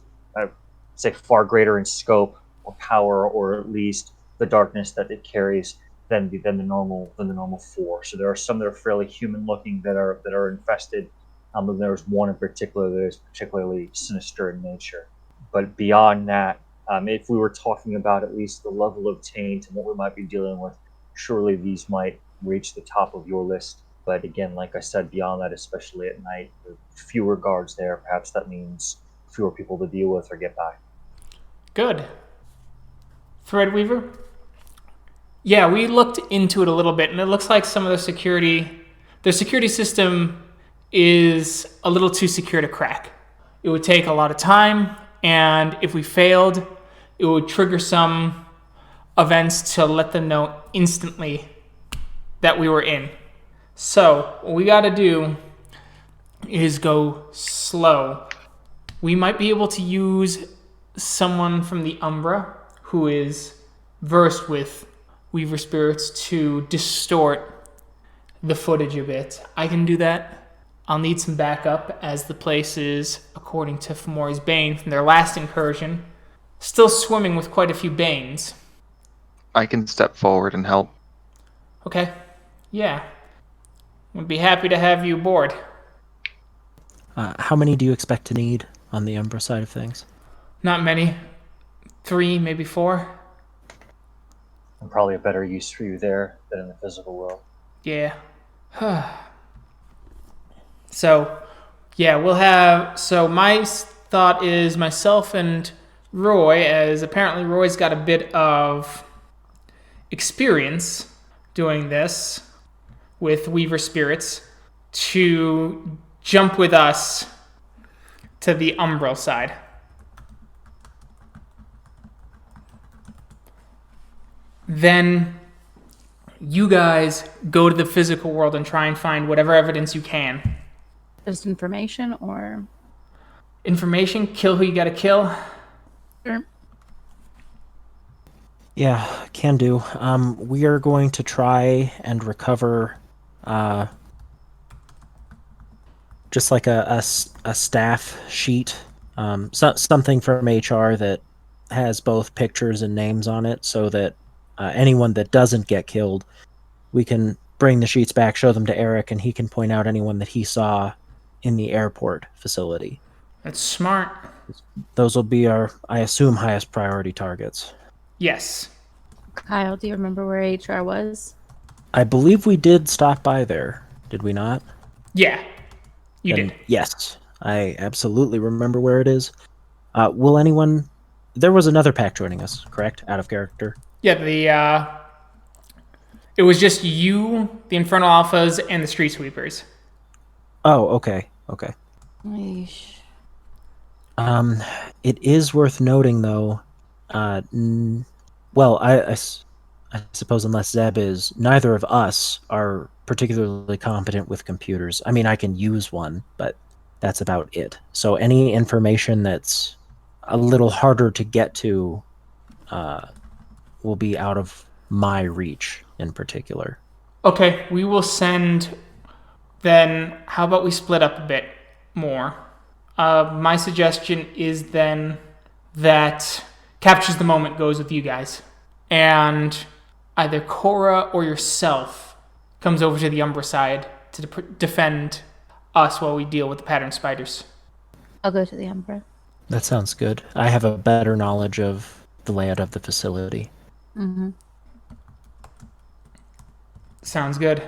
Speaker 5: say, far greater in scope or power, or at least the darkness that it carries than the normal 4. So there are some that are fairly human looking that are infested. And there's one in particular that is particularly sinister in nature. But beyond that, if we were talking about at least the level of taint and what we might be dealing with, surely these might reach the top of your list. But again, like I said, beyond that, especially at night, with fewer guards there, perhaps that means fewer people to deal with or get by.
Speaker 1: Good. Threadweaver? Yeah, we looked into it a little bit, and it looks like some of their security system is a little too secure to crack. It would take a lot of time, and if we failed, it would trigger some events to let them know instantly that we were in. So what we got to do is go slow. We might be able to use someone from the Umbra who is versed with Weaver spirits to distort the footage a bit. I can do that. I'll need some backup, as the place is, according to Fomori's Bane from their last incursion, still swimming with quite a few Banes.
Speaker 4: I can step forward and help.
Speaker 1: Okay. Yeah. Would be happy to have you aboard.
Speaker 3: How many do you expect to need on the Umbra side of things?
Speaker 1: Not many. 3, maybe 4.
Speaker 5: And probably a better use for you there than in the physical world.
Speaker 1: Yeah. So, yeah, so my thought is myself and Roy, as apparently Roy's got a bit of experience doing this with Weaver spirits, to jump with us to the Umbral side. Then you guys go to the physical world and try and find whatever evidence you can.
Speaker 2: Just information, or
Speaker 1: information, kill who you gotta kill.
Speaker 2: Sure.
Speaker 3: Yeah, can do. We are going to try and recover, just like a staff sheet, something from HR that has both pictures and names on it, so that anyone that doesn't get killed, we can bring the sheets back, show them to Eric, and he can point out anyone that he saw in the airport facility.
Speaker 1: That's smart.
Speaker 3: Those will be our, I assume, highest priority targets.
Speaker 1: Yes.
Speaker 2: Kyle, do you remember where HR was?
Speaker 3: I believe we did stop by there, did we not?
Speaker 1: Yeah. You
Speaker 3: Then
Speaker 1: did.
Speaker 3: Yes, I absolutely remember where it is. Will anyone... There was another pack joining us, correct? Out of character?
Speaker 1: Yeah, it was just you, the Infernal Alphas, and the Street Sweepers.
Speaker 3: Oh, okay.
Speaker 2: Yeesh.
Speaker 3: It is worth noting, though, well, I suppose unless Zeb is, neither of us are particularly competent with computers. I mean, I can use one, but that's about it. So any information that's a little harder to get to will be out of my reach in particular.
Speaker 1: Okay, we will send... Then, how about we split up a bit more? My suggestion is then that Captures the Moment goes with you guys. And either Cora or yourself comes over to the Umbra side to defend us while we deal with the pattern spiders.
Speaker 2: I'll go to the Umbra.
Speaker 3: That sounds good. I have a better knowledge of the layout of the facility.
Speaker 2: Mm-hmm.
Speaker 1: Sounds good.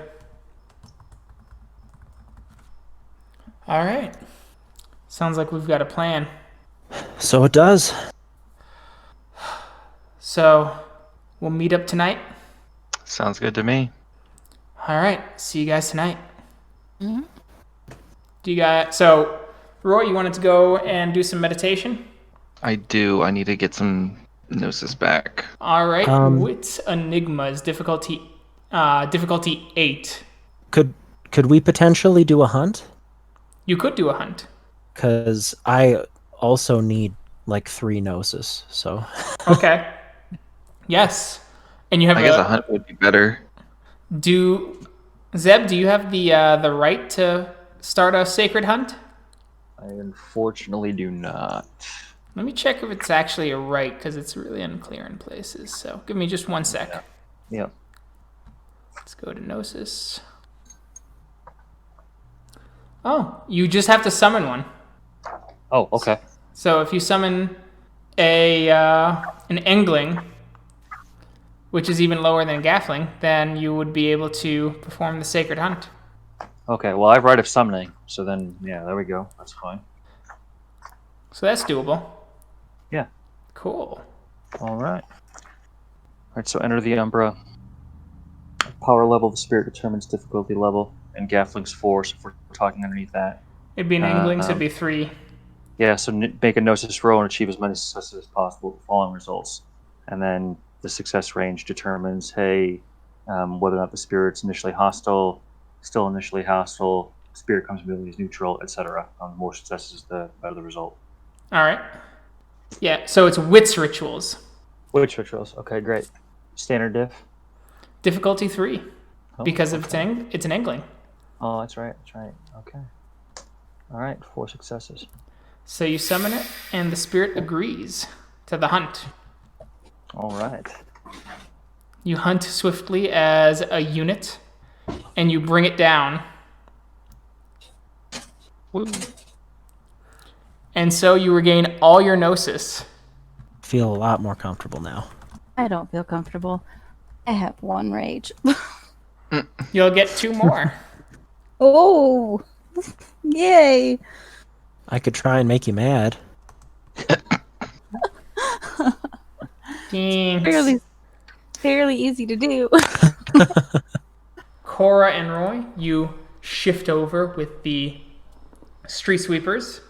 Speaker 1: All right. Sounds like we've got a plan.
Speaker 3: So it does.
Speaker 1: So, we'll meet up tonight.
Speaker 4: Sounds good to me.
Speaker 1: All right. See you guys tonight.
Speaker 2: Mm-hmm.
Speaker 1: Do you guys... So, Roy, you wanted to go and do some meditation?
Speaker 4: I do. I need to get some Gnosis back.
Speaker 1: All right. Wits Enigmas, difficulty 8.
Speaker 3: Could we potentially do a hunt?
Speaker 1: You could do a hunt.
Speaker 3: Because I also need like 3 Gnosis, so...
Speaker 1: Okay. Yes. And you have
Speaker 4: I guess a hunt would be better.
Speaker 1: Zeb, do you have the right to start a sacred hunt?
Speaker 5: I unfortunately do not.
Speaker 1: Let me check if it's actually a right, because it's really unclear in places. So give me just 1 sec.
Speaker 5: Yep.
Speaker 1: Let's go to Gnosis. Oh, you just have to summon one.
Speaker 5: Oh, okay.
Speaker 1: So if you summon an Engling, which is even lower than a Gaffling, then you would be able to perform the sacred hunt.
Speaker 5: Okay, well, I have Rite of Summoning, so then, yeah, there we go. That's fine.
Speaker 1: So that's doable.
Speaker 5: Yeah.
Speaker 1: Cool.
Speaker 5: All right. All right, so enter the Umbra. Power level of the spirit determines difficulty level, and Gaffling's 4, so if we're talking underneath that.
Speaker 1: It'd be an Engling, so it'd be 3.
Speaker 5: Yeah, so make a Gnosis roll and achieve as many successes as possible with the following results. And then the success range determines, hey, whether or not the spirit's initially hostile, still initially hostile, spirit comes ability is neutral, etc. The more successes, the better the result.
Speaker 1: All right. Yeah, so it's Wits Rituals.
Speaker 5: Which rituals? Okay, great. Standard diff?
Speaker 1: Difficulty 3.
Speaker 5: Oh,
Speaker 1: Because
Speaker 5: okay.
Speaker 1: it's an Engling.
Speaker 5: Oh, that's right. Okay. All right, 4 successes.
Speaker 1: So you summon it, and the spirit agrees to the hunt.
Speaker 5: All right.
Speaker 1: You hunt swiftly as a unit, and you bring it down.
Speaker 5: Woo.
Speaker 1: And so you regain all your Gnosis.
Speaker 3: Feel a lot more comfortable now.
Speaker 2: I don't feel comfortable. I have 1 rage.
Speaker 1: You'll get 2 more.
Speaker 2: Oh! Yay!
Speaker 3: I could try and make you mad.
Speaker 1: Thanks.
Speaker 2: Fairly easy to do.
Speaker 1: Cora and Roy, you shift over with the Street Sweepers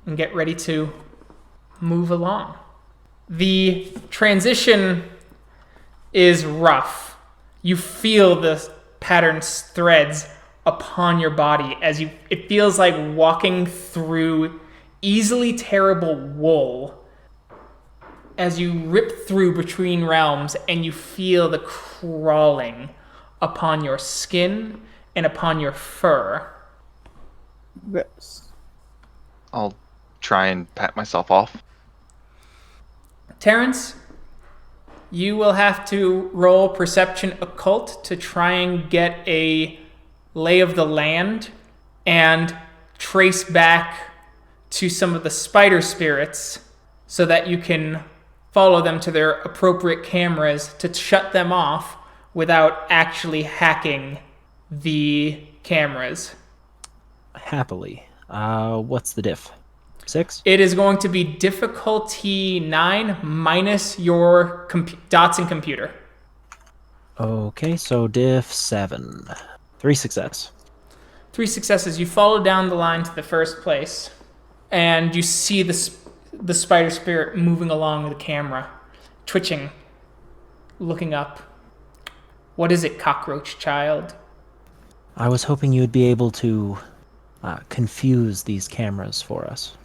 Speaker 1: and get ready to move along. The transition is rough. You feel the pattern threads upon your body as it feels like walking through easily tearable wool as you rip through between realms, and you feel the crawling upon your skin and upon your fur.
Speaker 2: Gross.
Speaker 4: I'll try and pat myself off.
Speaker 1: Terrance, you will have to roll Perception Occult to try and get a lay of the land and trace back to some of the spider spirits so that you can follow them to their appropriate cameras to shut them off without actually hacking the cameras.
Speaker 3: Happily. What's the diff? 6?
Speaker 1: It is going to be difficulty 9 minus your dots in computer.
Speaker 3: Okay, so diff 7. 3 success.
Speaker 1: 3 successes. You follow down the line to the first place, and you see the spider spirit moving along the camera, twitching, looking up. What is it, cockroach child?
Speaker 3: I was hoping you would be able to confuse these cameras for us.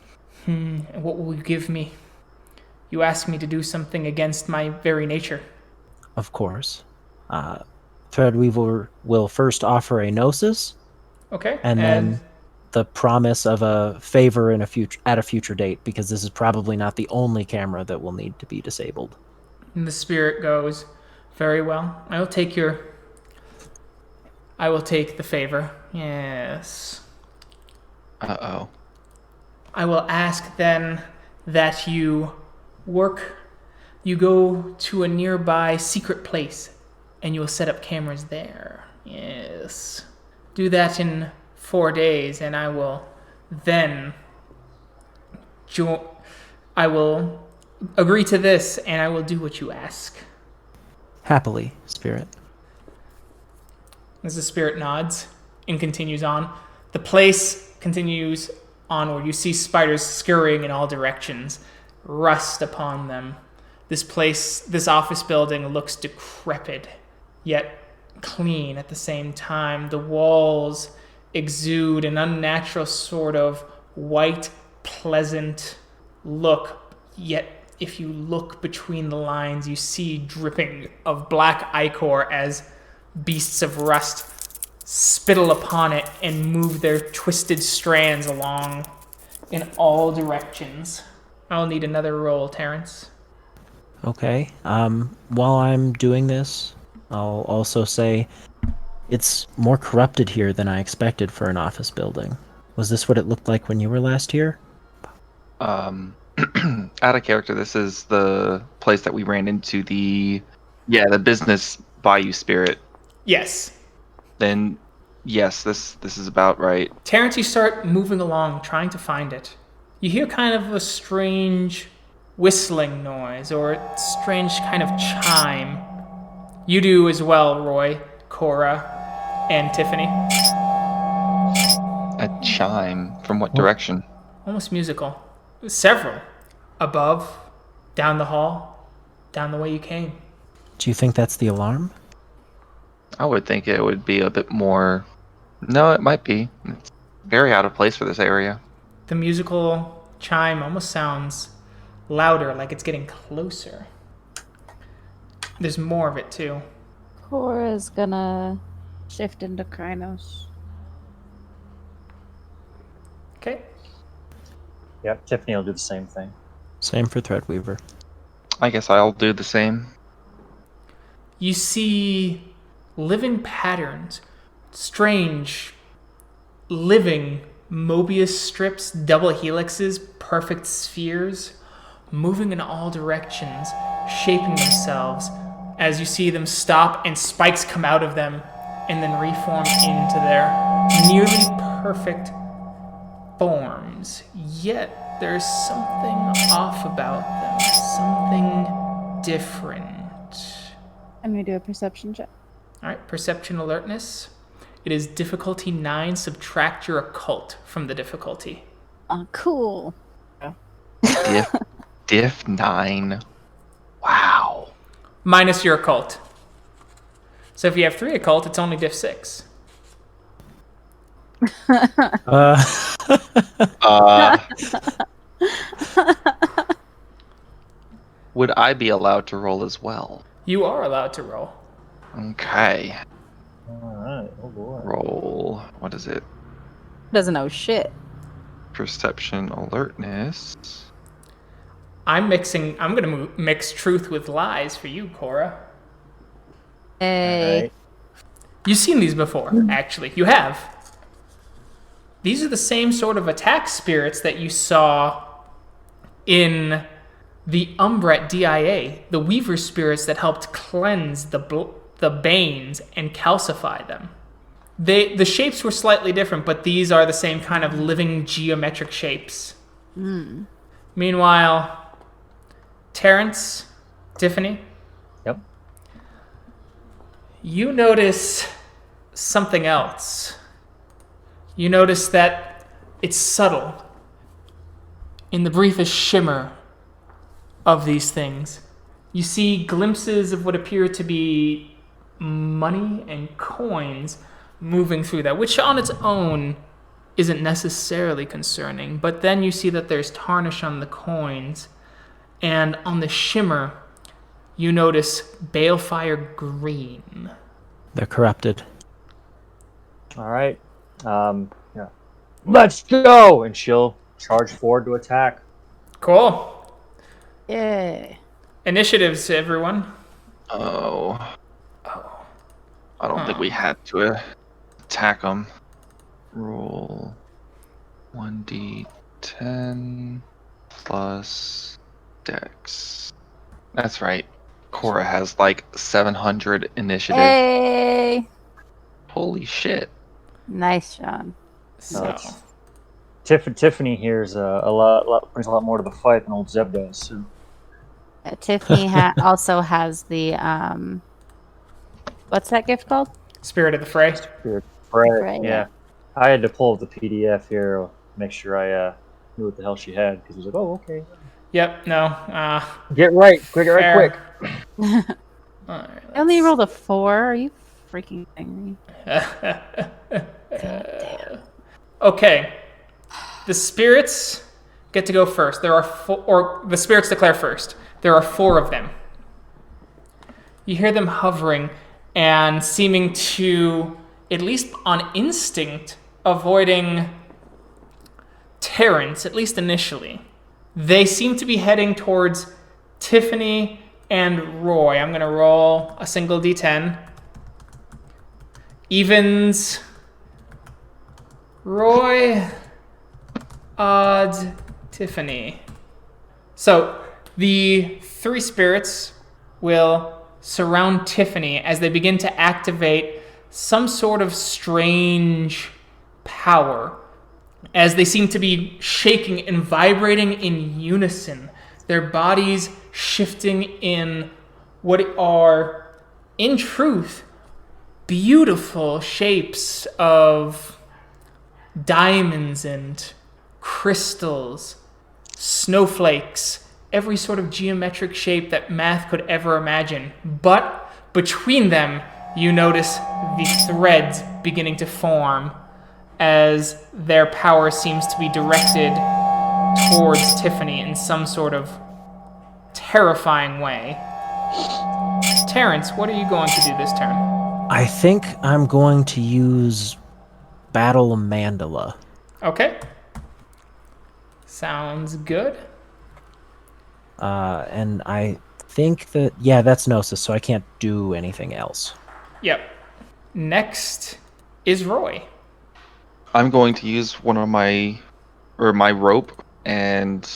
Speaker 1: And what will you give me? You asked me to do something against my very nature.
Speaker 3: Of course. Threadweaver will first offer a gnosis,
Speaker 1: Okay.
Speaker 3: and then the promise of a favor at a future date, because this is probably not the only camera that will need to be disabled.
Speaker 1: And the spirit goes, very well. I will take the favor. Yes.
Speaker 4: Uh-oh.
Speaker 1: I will ask then that you go to a nearby secret place and you will set up cameras there. Yes. Do that in 4 days and I will then I will agree to this and I will do what you ask.
Speaker 3: Happily, spirit.
Speaker 1: As the spirit nods and continues on, the place continues onward. You see spiders scurrying in all directions, rust upon them. This office building looks decrepit, yet clean at the same time. The walls exude an unnatural sort of white, pleasant look, yet if you look between the lines, you see dripping of black ichor as beasts of rust spittle upon it and move their twisted strands along in all directions. I'll need another roll, Terrance.
Speaker 3: Okay. While I'm doing this, I'll also say it's more corrupted here than I expected for an office building. Was this what it looked like when you were last here?
Speaker 4: Out of character, this is the place that we ran into the business Bayou spirit.
Speaker 1: Yes.
Speaker 4: Then, yes, this is about right.
Speaker 1: Terrance, you start moving along, trying to find it. You hear kind of a strange whistling noise, or a strange kind of chime. You do as well, Roy, Cora, and Tiffany.
Speaker 4: A chime from what direction?
Speaker 1: Almost musical. Several. Above, down the hall, down the way you came.
Speaker 3: Do you think that's the alarm?
Speaker 4: I would think it would be a bit more... No, it might be. It's very out of place for this area.
Speaker 1: The musical chime almost sounds louder, like it's getting closer. There's more of it, too.
Speaker 2: Cora's gonna shift into Krynos.
Speaker 1: Okay.
Speaker 5: Yep, Tiffany will do the same thing.
Speaker 3: Same for Threadweaver.
Speaker 4: I guess I'll do the same.
Speaker 1: You see living patterns, strange, living Mobius strips, double helixes, perfect spheres, moving in all directions, shaping themselves as you see them stop and spikes come out of them and then reform into their nearly perfect forms. Yet there's something off about them, something different.
Speaker 2: I'm gonna do a perception check.
Speaker 1: All right, perception alertness. It is difficulty 9. Subtract your occult from the difficulty.
Speaker 2: Oh, cool.
Speaker 4: Diff 9. Wow.
Speaker 1: Minus your occult. So if you have 3 occult, it's only diff 6.
Speaker 3: Uh,
Speaker 4: Would I be allowed to roll as well?
Speaker 1: You are allowed to roll.
Speaker 4: Okay.
Speaker 5: Alright, oh boy.
Speaker 4: Roll. What is it?
Speaker 2: Doesn't know shit.
Speaker 4: Perception alertness.
Speaker 1: I'm gonna mix truth with lies for you, Cora.
Speaker 2: Hey.
Speaker 5: Alright.
Speaker 1: You've seen these before, actually. You have. These are the same sort of attack spirits that you saw in the Umbret DIA, the Weaver spirits that helped cleanse the Banes and calcify them. The shapes were slightly different, but these are the same kind of living geometric shapes. Meanwhile, Terrance, Tiffany,
Speaker 5: Yep.
Speaker 1: you notice something else. You notice that it's subtle. In the briefest shimmer of these things, you see glimpses of what appear to be money and coins moving through that, which on its own isn't necessarily concerning, but then you see that there's tarnish on the coins, and on the shimmer, you notice balefire green.
Speaker 3: they're corrupted.
Speaker 5: Alright. Yeah. Let's go! And she'll charge forward to attack.
Speaker 1: Cool.
Speaker 2: Yeah.
Speaker 1: Initiatives, everyone.
Speaker 4: Oh. I don't think we had to attack them. Roll 1d10 plus dex. That's right. Cora has like 700 initiative.
Speaker 2: Hey.
Speaker 4: Holy shit.
Speaker 2: Nice, Sean.
Speaker 1: So,
Speaker 5: it's- Tiffany here's brings a lot more to the fight than old Zeb does. So.
Speaker 2: Tiffany also has the what's that gift called?
Speaker 1: Spirit of the Fray.
Speaker 5: Right,
Speaker 2: Right,
Speaker 5: yeah.
Speaker 2: yeah.
Speaker 5: I had to pull up the PDF here, make sure I knew what the hell she had, because he was like, "Oh, okay."
Speaker 1: Yep, no.
Speaker 5: Get right, quick,
Speaker 1: Fair.
Speaker 5: quick.
Speaker 1: Alright,
Speaker 2: I only rolled a 4. Are you freaking kidding me?
Speaker 1: Okay. The spirits get to go first. There are the spirits declare first. There are 4 of them. You hear them hovering and seeming to, at least on instinct, avoiding Terrance, at least initially. They seem to be heading towards Tiffany and Roy. I'm going to roll a single d10. Evens. Roy. Odds. Tiffany. So the 3 spirits will surround Tiffany as they begin to activate some sort of strange power, as they seem to be shaking and vibrating in unison, their bodies shifting in what are, in truth, beautiful shapes of diamonds and crystals, snowflakes, every sort of geometric shape that math could ever imagine. But between them, you notice the threads beginning to form as their power seems to be directed towards Tiffany in some sort of terrifying way. Terrance, what are you going to do this turn?
Speaker 3: I think I'm going to use Battle of Mandala.
Speaker 1: Okay. Sounds good.
Speaker 3: And I think that, yeah, that's Gnosis, so I can't do anything else.
Speaker 1: Yep. Next is Roy.
Speaker 4: I'm going to use one of my rope and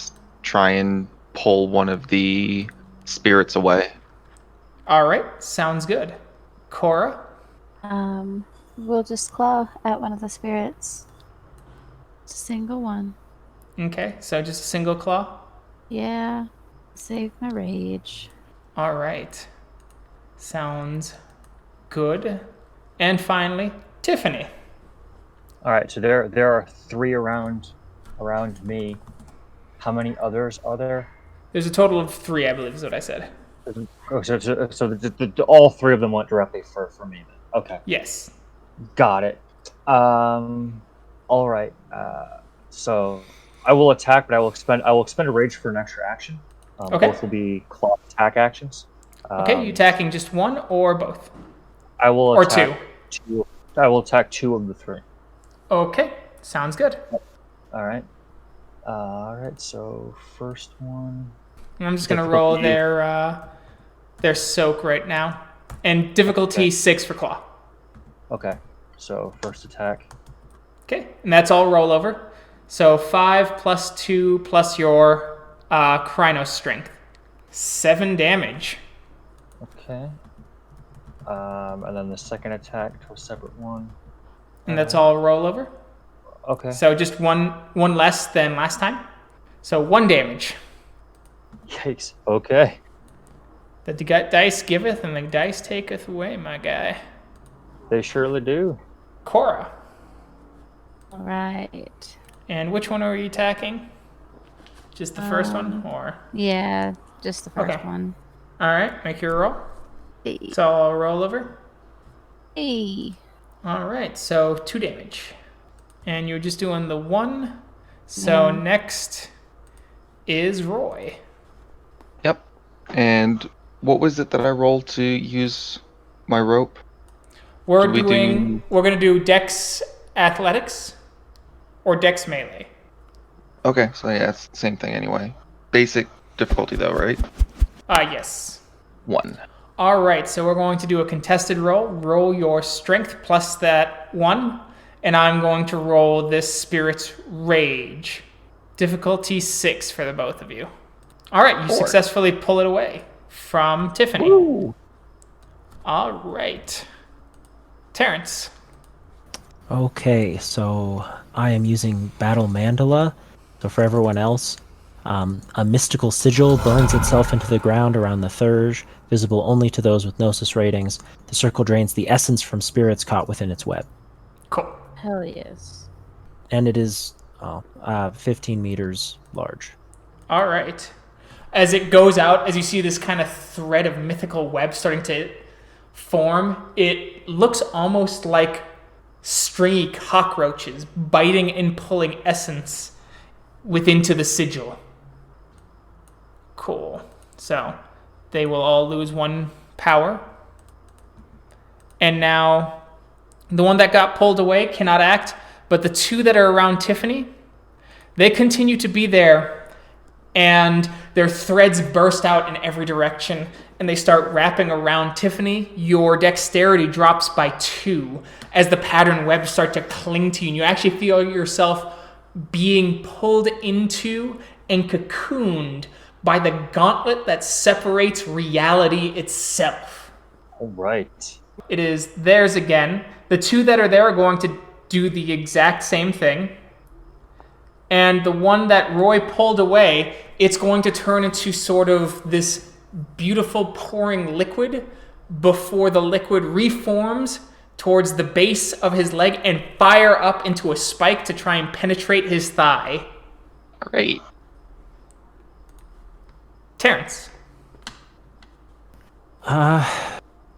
Speaker 4: try and pull one of the spirits away.
Speaker 1: All right, sounds good. Cora?
Speaker 2: We'll just claw at one of the spirits. It's a single one.
Speaker 1: Okay, so just a single claw?
Speaker 2: Yeah. Save my rage.
Speaker 1: All right. Sounds good. And finally, Tiffany.
Speaker 5: All right, so there are 3 around me. How many others are there?
Speaker 1: There's a total of 3, I believe is what I said.
Speaker 5: Oh, so all 3 of them went directly for me then. Okay,
Speaker 1: Yes.
Speaker 5: got it. All right. So I will attack, but I will expend a rage for an extra action.
Speaker 1: Okay.
Speaker 5: Both will be claw attack actions.
Speaker 1: Okay, you attacking just one or both?
Speaker 5: I will
Speaker 1: Or
Speaker 5: attack two. I will attack 2 of the 3.
Speaker 1: Okay, sounds good.
Speaker 5: All right. All right. So first one.
Speaker 1: I'm just gonna roll their soak right now, and difficulty 6 for claw.
Speaker 5: Okay. So first attack.
Speaker 1: Okay, and that's all rollover. So 5 plus 2 plus your Krynos strength. 7 damage.
Speaker 5: Okay. And then the second attack to a separate one.
Speaker 1: And that's all rollover.
Speaker 5: Okay.
Speaker 1: So just one less than last time. So 1 damage.
Speaker 5: Yikes. Okay.
Speaker 1: The dice giveth and the dice taketh away, my guy.
Speaker 5: They surely do.
Speaker 1: Cora.
Speaker 2: All right.
Speaker 1: And which one are you attacking? Just the first one, or?
Speaker 2: Yeah, just the first
Speaker 1: Okay.
Speaker 2: one.
Speaker 1: All right, make your roll.
Speaker 2: Hey.
Speaker 1: So I'll roll over.
Speaker 2: Hey.
Speaker 1: All right, so 2 damage. And you're just doing the 1. So
Speaker 2: Yeah.
Speaker 1: next is Roy.
Speaker 4: Yep. And what was it that I rolled to use my rope?
Speaker 1: We're
Speaker 4: Do we do-
Speaker 1: we're gonna do Dex Athletics or Dex Melee.
Speaker 4: Okay, so yeah, it's the same thing anyway. Basic difficulty though, right?
Speaker 1: Yes.
Speaker 4: 1.
Speaker 1: All right, so we're going to do a contested roll. Roll your strength plus that 1, and I'm going to roll this Spirit's Rage. Difficulty 6 for the both of you. All right, you
Speaker 4: 4.
Speaker 1: successfully pull it away from Tiffany.
Speaker 4: Woo!
Speaker 1: All right. Terrance.
Speaker 3: Okay, so I am using Battle Mandala. So for everyone else, a mystical sigil burns itself into the ground around the Thurge, visible only to those with Gnosis ratings. The circle drains the essence from spirits caught within its web.
Speaker 1: Cool.
Speaker 2: Hell yes.
Speaker 3: And it is 15 meters large.
Speaker 1: All right. As it goes out, as you see this kind of thread of mythical web starting to form, it looks almost like stringy cockroaches biting and pulling essence into the sigil. Cool. So they will all lose 1 power. And now the one that got pulled away cannot act, but the 2 that are around Tiffany, they continue to be there, and their threads burst out in every direction, and they start wrapping around Tiffany. Your dexterity drops by 2 as the pattern webs start to cling to you, and you actually feel yourself being pulled into and cocooned by the gauntlet that separates reality itself.
Speaker 5: All right.
Speaker 1: It is theirs again. The 2 that are there are going to do the exact same thing. And the one that Roy pulled away, it's going to turn into sort of this beautiful pouring liquid before the liquid reforms towards the base of his leg and fire up into a spike to try and penetrate his thigh.
Speaker 4: Great.
Speaker 1: Terrance.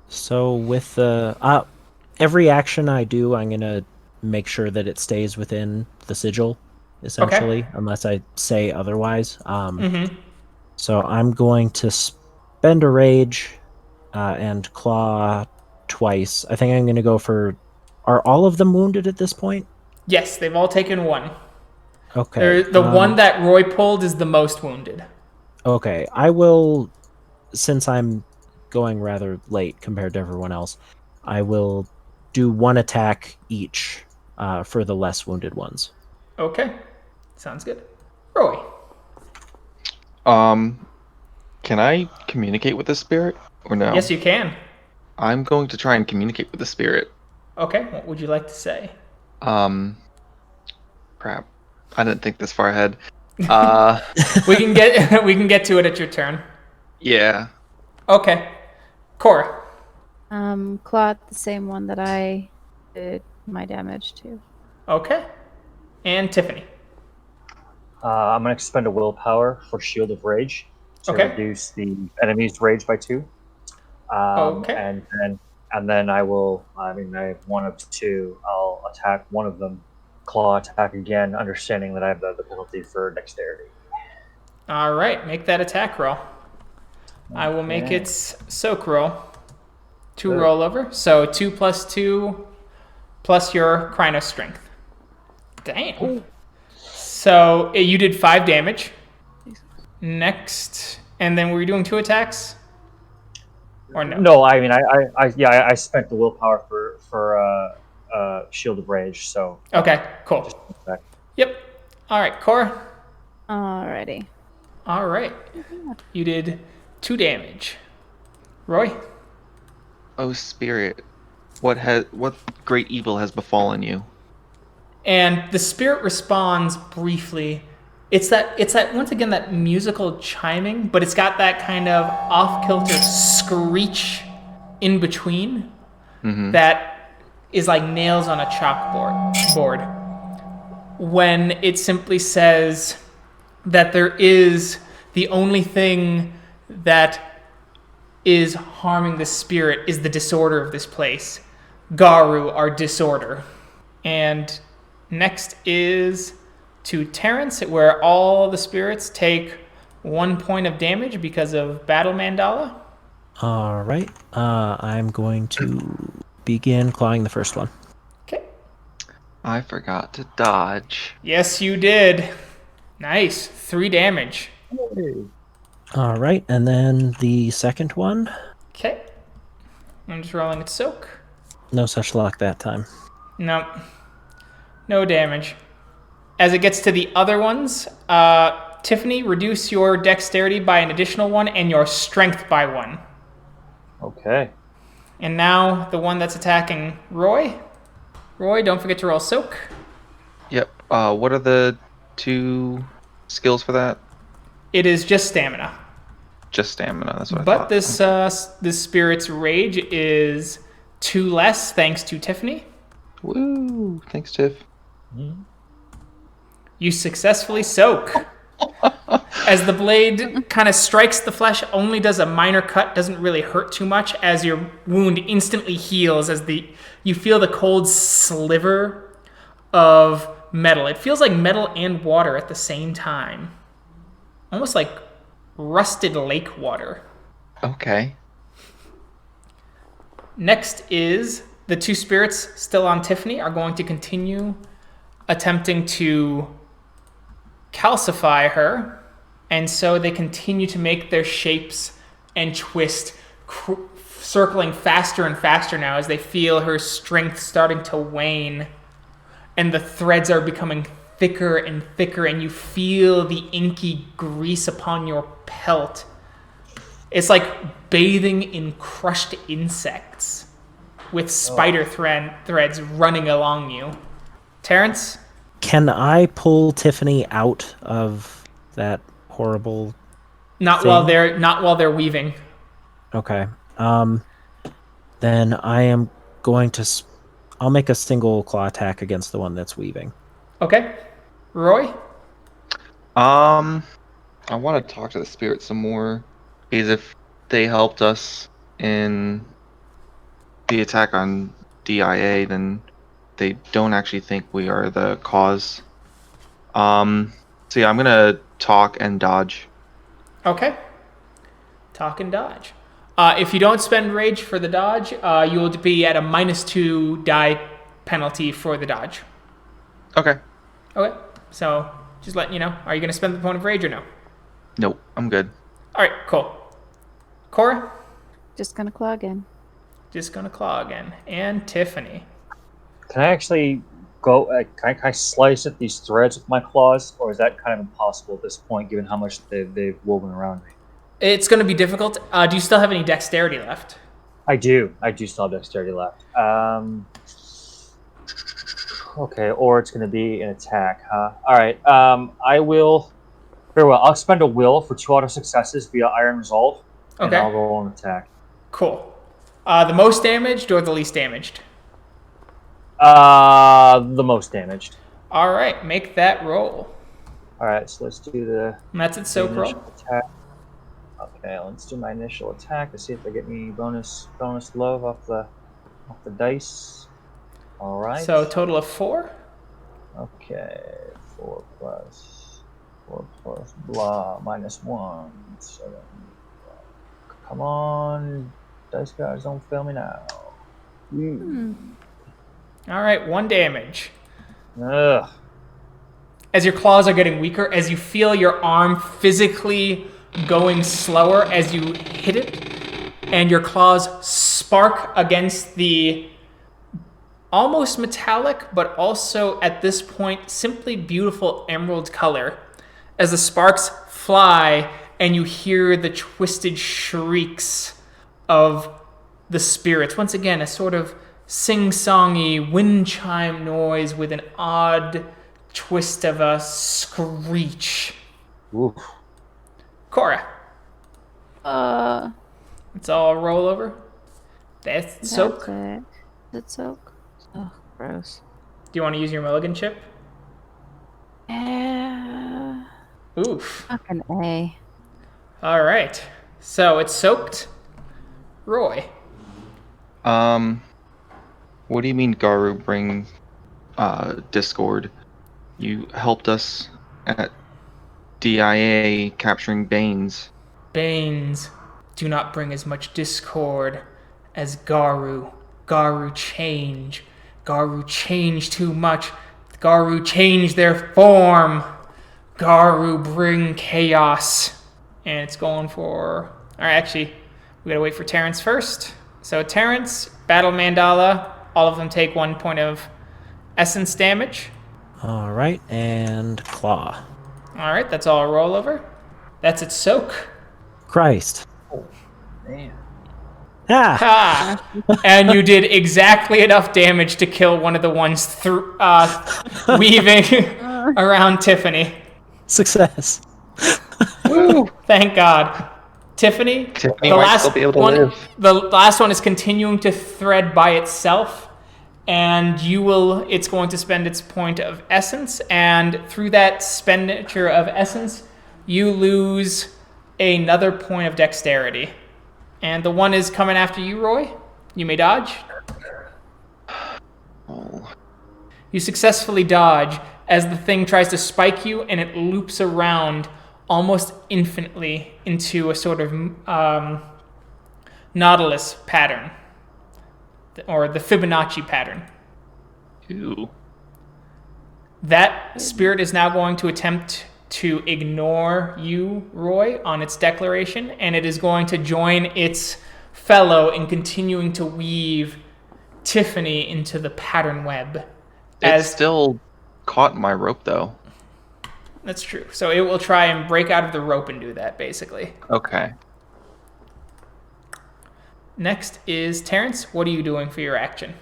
Speaker 3: So with the every action I do, I'm gonna make sure that it stays within the sigil, essentially, unless I say otherwise. So I'm going to spend a rage and claw twice. I think I'm gonna go for. Are all of them wounded at this point?
Speaker 1: Yes, they've all taken 1.
Speaker 3: Okay.
Speaker 1: The one that Roy pulled is the most wounded.
Speaker 3: Okay, I will, since I'm going rather late compared to everyone else, I will do 1 attack each for the less wounded ones.
Speaker 1: Okay, sounds good. Roy.
Speaker 4: Can I communicate with the spirit or no?
Speaker 1: Yes, you can.
Speaker 4: I'm going to try and communicate with the spirit.
Speaker 1: Okay, what would you like to say?
Speaker 4: Crap. I didn't think this far ahead.
Speaker 1: We can get to it at your turn.
Speaker 4: Yeah.
Speaker 1: Okay. Cora.
Speaker 2: Claw the same one that I did my damage to.
Speaker 1: Okay. And Tiffany.
Speaker 5: I'm going to expend a willpower for Shield of Rage to
Speaker 1: Okay.
Speaker 5: reduce the enemy's rage by 2.
Speaker 1: Okay.
Speaker 5: And then I will. I mean, I have 1 of 2. I'll attack one of them claw attack again, understanding that I have the penalty for dexterity.
Speaker 1: All right, make that attack roll. I will make
Speaker 5: Okay.
Speaker 1: it soak roll. 2
Speaker 5: Good.
Speaker 1: rollover. So 2 plus 2 plus your Krynos strength. Damn. So you did 5 damage. Next, and then were you doing 2 attacks? Or no?
Speaker 5: No, I mean, I spent the willpower for Shield of Rage, so.
Speaker 1: Okay, cool.
Speaker 5: Okay.
Speaker 1: Yep. All right, Cora.
Speaker 2: Alrighty.
Speaker 1: All right. You did 2 damage. Roy?
Speaker 4: Oh, spirit, what great evil has befallen you?
Speaker 1: And the spirit responds briefly. It's that once again that musical chiming, but it's got that kind of off-kilter screech in between that is like nails on a chalkboard. When it simply says that there is the only thing that is harming the spirit is the disorder of this place. Garou, our disorder. And next is to Terrance, where all the spirits take 1 point of damage because of Battle Mandala.
Speaker 3: All right. I'm going to begin clawing the first one.
Speaker 1: Okay.
Speaker 4: I forgot to dodge.
Speaker 1: Yes, you did. Nice. 3 damage.
Speaker 3: All right, and then the second one.
Speaker 1: Okay. I'm just rolling it soak.
Speaker 3: No such luck that time.
Speaker 1: Nope. No damage. As it gets to the other ones, Tiffany, reduce your dexterity by an additional 1 and your strength by 1.
Speaker 5: Okay.
Speaker 1: And now the one that's attacking Roy. Roy, don't forget to roll soak.
Speaker 4: Yep. What are the 2 skills for that?
Speaker 1: It is just stamina.
Speaker 4: Just stamina. That's what I
Speaker 1: But
Speaker 4: thought.
Speaker 1: this spirit's rage is 2 less thanks to Tiffany.
Speaker 4: Woo! Thanks, Tiff.
Speaker 1: You successfully soak. As the blade kind of strikes the flesh, only does a minor cut, doesn't really hurt too much, as your wound instantly heals as you feel the cold sliver of metal. It feels like metal and water at the same time. Almost like rusted lake water.
Speaker 4: Okay.
Speaker 1: Next is the 2 spirits still on Tiffany are going to continue attempting to calcify her, and so they continue to make their shapes and twist, circling faster and faster now as they feel her strength starting to wane, and the threads are becoming thicker and thicker, and you feel the inky grease upon your pelt. It's like bathing in crushed insects with spider threads running along you. Terrance?
Speaker 3: Can I pull Tiffany out of that horrible
Speaker 1: Not
Speaker 3: thing?
Speaker 1: while they're weaving.
Speaker 3: Okay. Then I am going to... I'll make a single claw attack against the one that's weaving.
Speaker 1: Okay. Roy?
Speaker 4: I want to talk to the spirit some more, because if they helped us in the attack on DIA, then they don't actually think we are the cause. So yeah, I'm gonna talk and dodge.
Speaker 1: Okay. Talk and dodge. If you don't spend rage for the dodge, you will be at a -2 die penalty for the dodge.
Speaker 4: Okay.
Speaker 1: Okay. So, just letting you know. Are you going to spend the point of rage or no?
Speaker 4: Nope, I'm good.
Speaker 1: All right, cool. Cora?
Speaker 2: Just gonna claw again.
Speaker 1: Just going to claw again. And Tiffany.
Speaker 5: Can I actually go? Can I slice at these threads with my claws, or is that kind of impossible at this point, given how much they've woven around me?
Speaker 1: It's going to be difficult. Do you still have any dexterity left?
Speaker 5: I do. I do still have dexterity left. Okay, or it's going to be an attack, huh? All right. I will. Very well. I'll spend a will for 2 auto successes via Iron Resolve, and
Speaker 1: Okay.
Speaker 5: I'll roll an attack.
Speaker 1: Cool. The most damaged or the least damaged?
Speaker 5: The most damaged.
Speaker 1: All right, make that roll.
Speaker 5: All right, so let's do the
Speaker 1: And that's it, soak roll.
Speaker 5: initial attack. Okay, let's do my initial attack to see if they get me bonus love off the dice. All right.
Speaker 1: So, total of 4.
Speaker 5: Okay, 4 plus blah minus 1. 7. Come on, dice guys, don't fail me now.
Speaker 1: All right, 1 damage.
Speaker 5: Ugh.
Speaker 1: As your claws are getting weaker, as you feel your arm physically going slower as you hit it, and your claws spark against the almost metallic, but also at this point simply beautiful emerald color. As the sparks fly and you hear the twisted shrieks of the spirits. Once again, a sort of sing-songy wind chime noise with an odd twist of a screech.
Speaker 5: Oof.
Speaker 1: Cora.
Speaker 2: Uh,
Speaker 1: It's all rollover. That's soak.
Speaker 2: Is it soak? Oh, gross.
Speaker 1: Do you want to use your mulligan chip?
Speaker 2: Yeah.
Speaker 1: Oof.
Speaker 2: Fucking A.
Speaker 1: All right. So it's soaked. Roy.
Speaker 4: What do you mean, Garou, bring Discord? You helped us at DIA capturing Banes.
Speaker 1: Banes do not bring as much discord as Garou. Garou change. Garou change too much. Garou change their form. Garou bring chaos. And it's going for... Alright, actually, we gotta wait for Terrance first. So Terrance, Battle Mandala, all of them take 1 point of essence damage.
Speaker 3: All right, and claw.
Speaker 1: Alright, that's all a rollover. That's its soak.
Speaker 3: Christ.
Speaker 5: Man.
Speaker 3: Ah!
Speaker 1: Ha! And you did exactly enough damage to kill one of the ones weaving around Tiffany.
Speaker 3: Success.
Speaker 4: Woo!
Speaker 1: Thank God. Tiffany,
Speaker 4: Tiffany
Speaker 1: the
Speaker 4: might
Speaker 1: last
Speaker 4: still be able to
Speaker 1: one,
Speaker 4: live.
Speaker 1: the last one is continuing to thread by itself, and it's going to spend its point of essence, and through that expenditure of essence, you lose another point of dexterity. And the one is coming after you, Roy. You may dodge.
Speaker 4: Oh.
Speaker 1: You successfully dodge as the thing tries to spike you, and it loops around almost infinitely into a sort of Nautilus pattern, or the Fibonacci pattern.
Speaker 4: Ew.
Speaker 1: That spirit is now going to attempt to ignore you, Roy, on its declaration, and it is going to join its fellow in continuing to weave Tiffany into the pattern web.
Speaker 4: It's still caught in my rope, though.
Speaker 1: That's true. So it will try and break out of the rope and do that, basically.
Speaker 4: Okay.
Speaker 1: Next is Terrance. What are you doing for your action?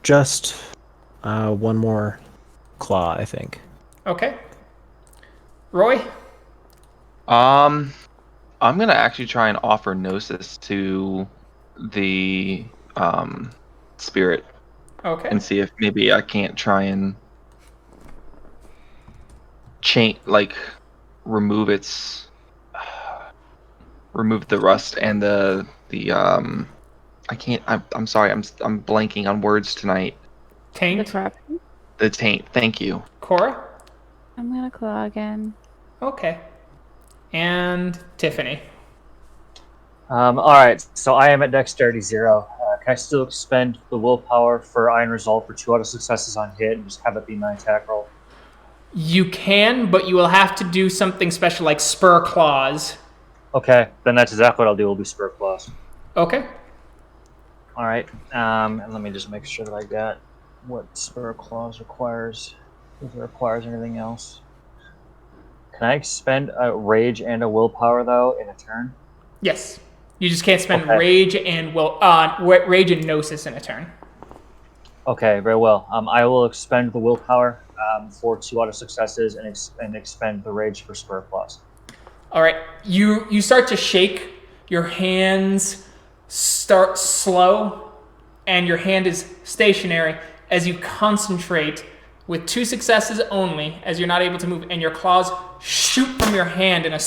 Speaker 3: Just one more claw, I think.
Speaker 1: Okay. Roy?
Speaker 4: I'm gonna actually try and offer Gnosis to the spirit
Speaker 1: Okay.
Speaker 4: and see if maybe I can't try and remove the rust and the I'm sorry, I'm blanking on words tonight.
Speaker 2: The
Speaker 1: Taint?
Speaker 2: corruption.
Speaker 4: The taint. Thank you.
Speaker 1: Cora?
Speaker 2: I'm gonna claw again.
Speaker 1: Okay. And Tiffany.
Speaker 5: Alright, so I am at dexterity 0. Can I still expend the willpower for Iron Resolve for 2 auto successes on hit and just have it be my attack roll?
Speaker 1: You can, but you will have to do something special like spur claws.
Speaker 5: Okay, then that's exactly what I'll do. It'll be Spur Claws.
Speaker 1: Okay.
Speaker 5: Alright, and let me just make sure that I got what Spur Claws requires. If it requires anything else. Can I expend a Rage and a Willpower, though, in a turn?
Speaker 1: Yes. You just can't spend
Speaker 5: Okay.
Speaker 1: rage and rage and gnosis in a turn.
Speaker 5: Okay, very well. I will expend the Willpower for 2 auto successes and expend the Rage for Spur Claws.
Speaker 1: All right. You start to shake. Your hands start slow, and your hand is stationary as you concentrate with 2 successes only, as you're not able to move, and your claws shoot from your hand in a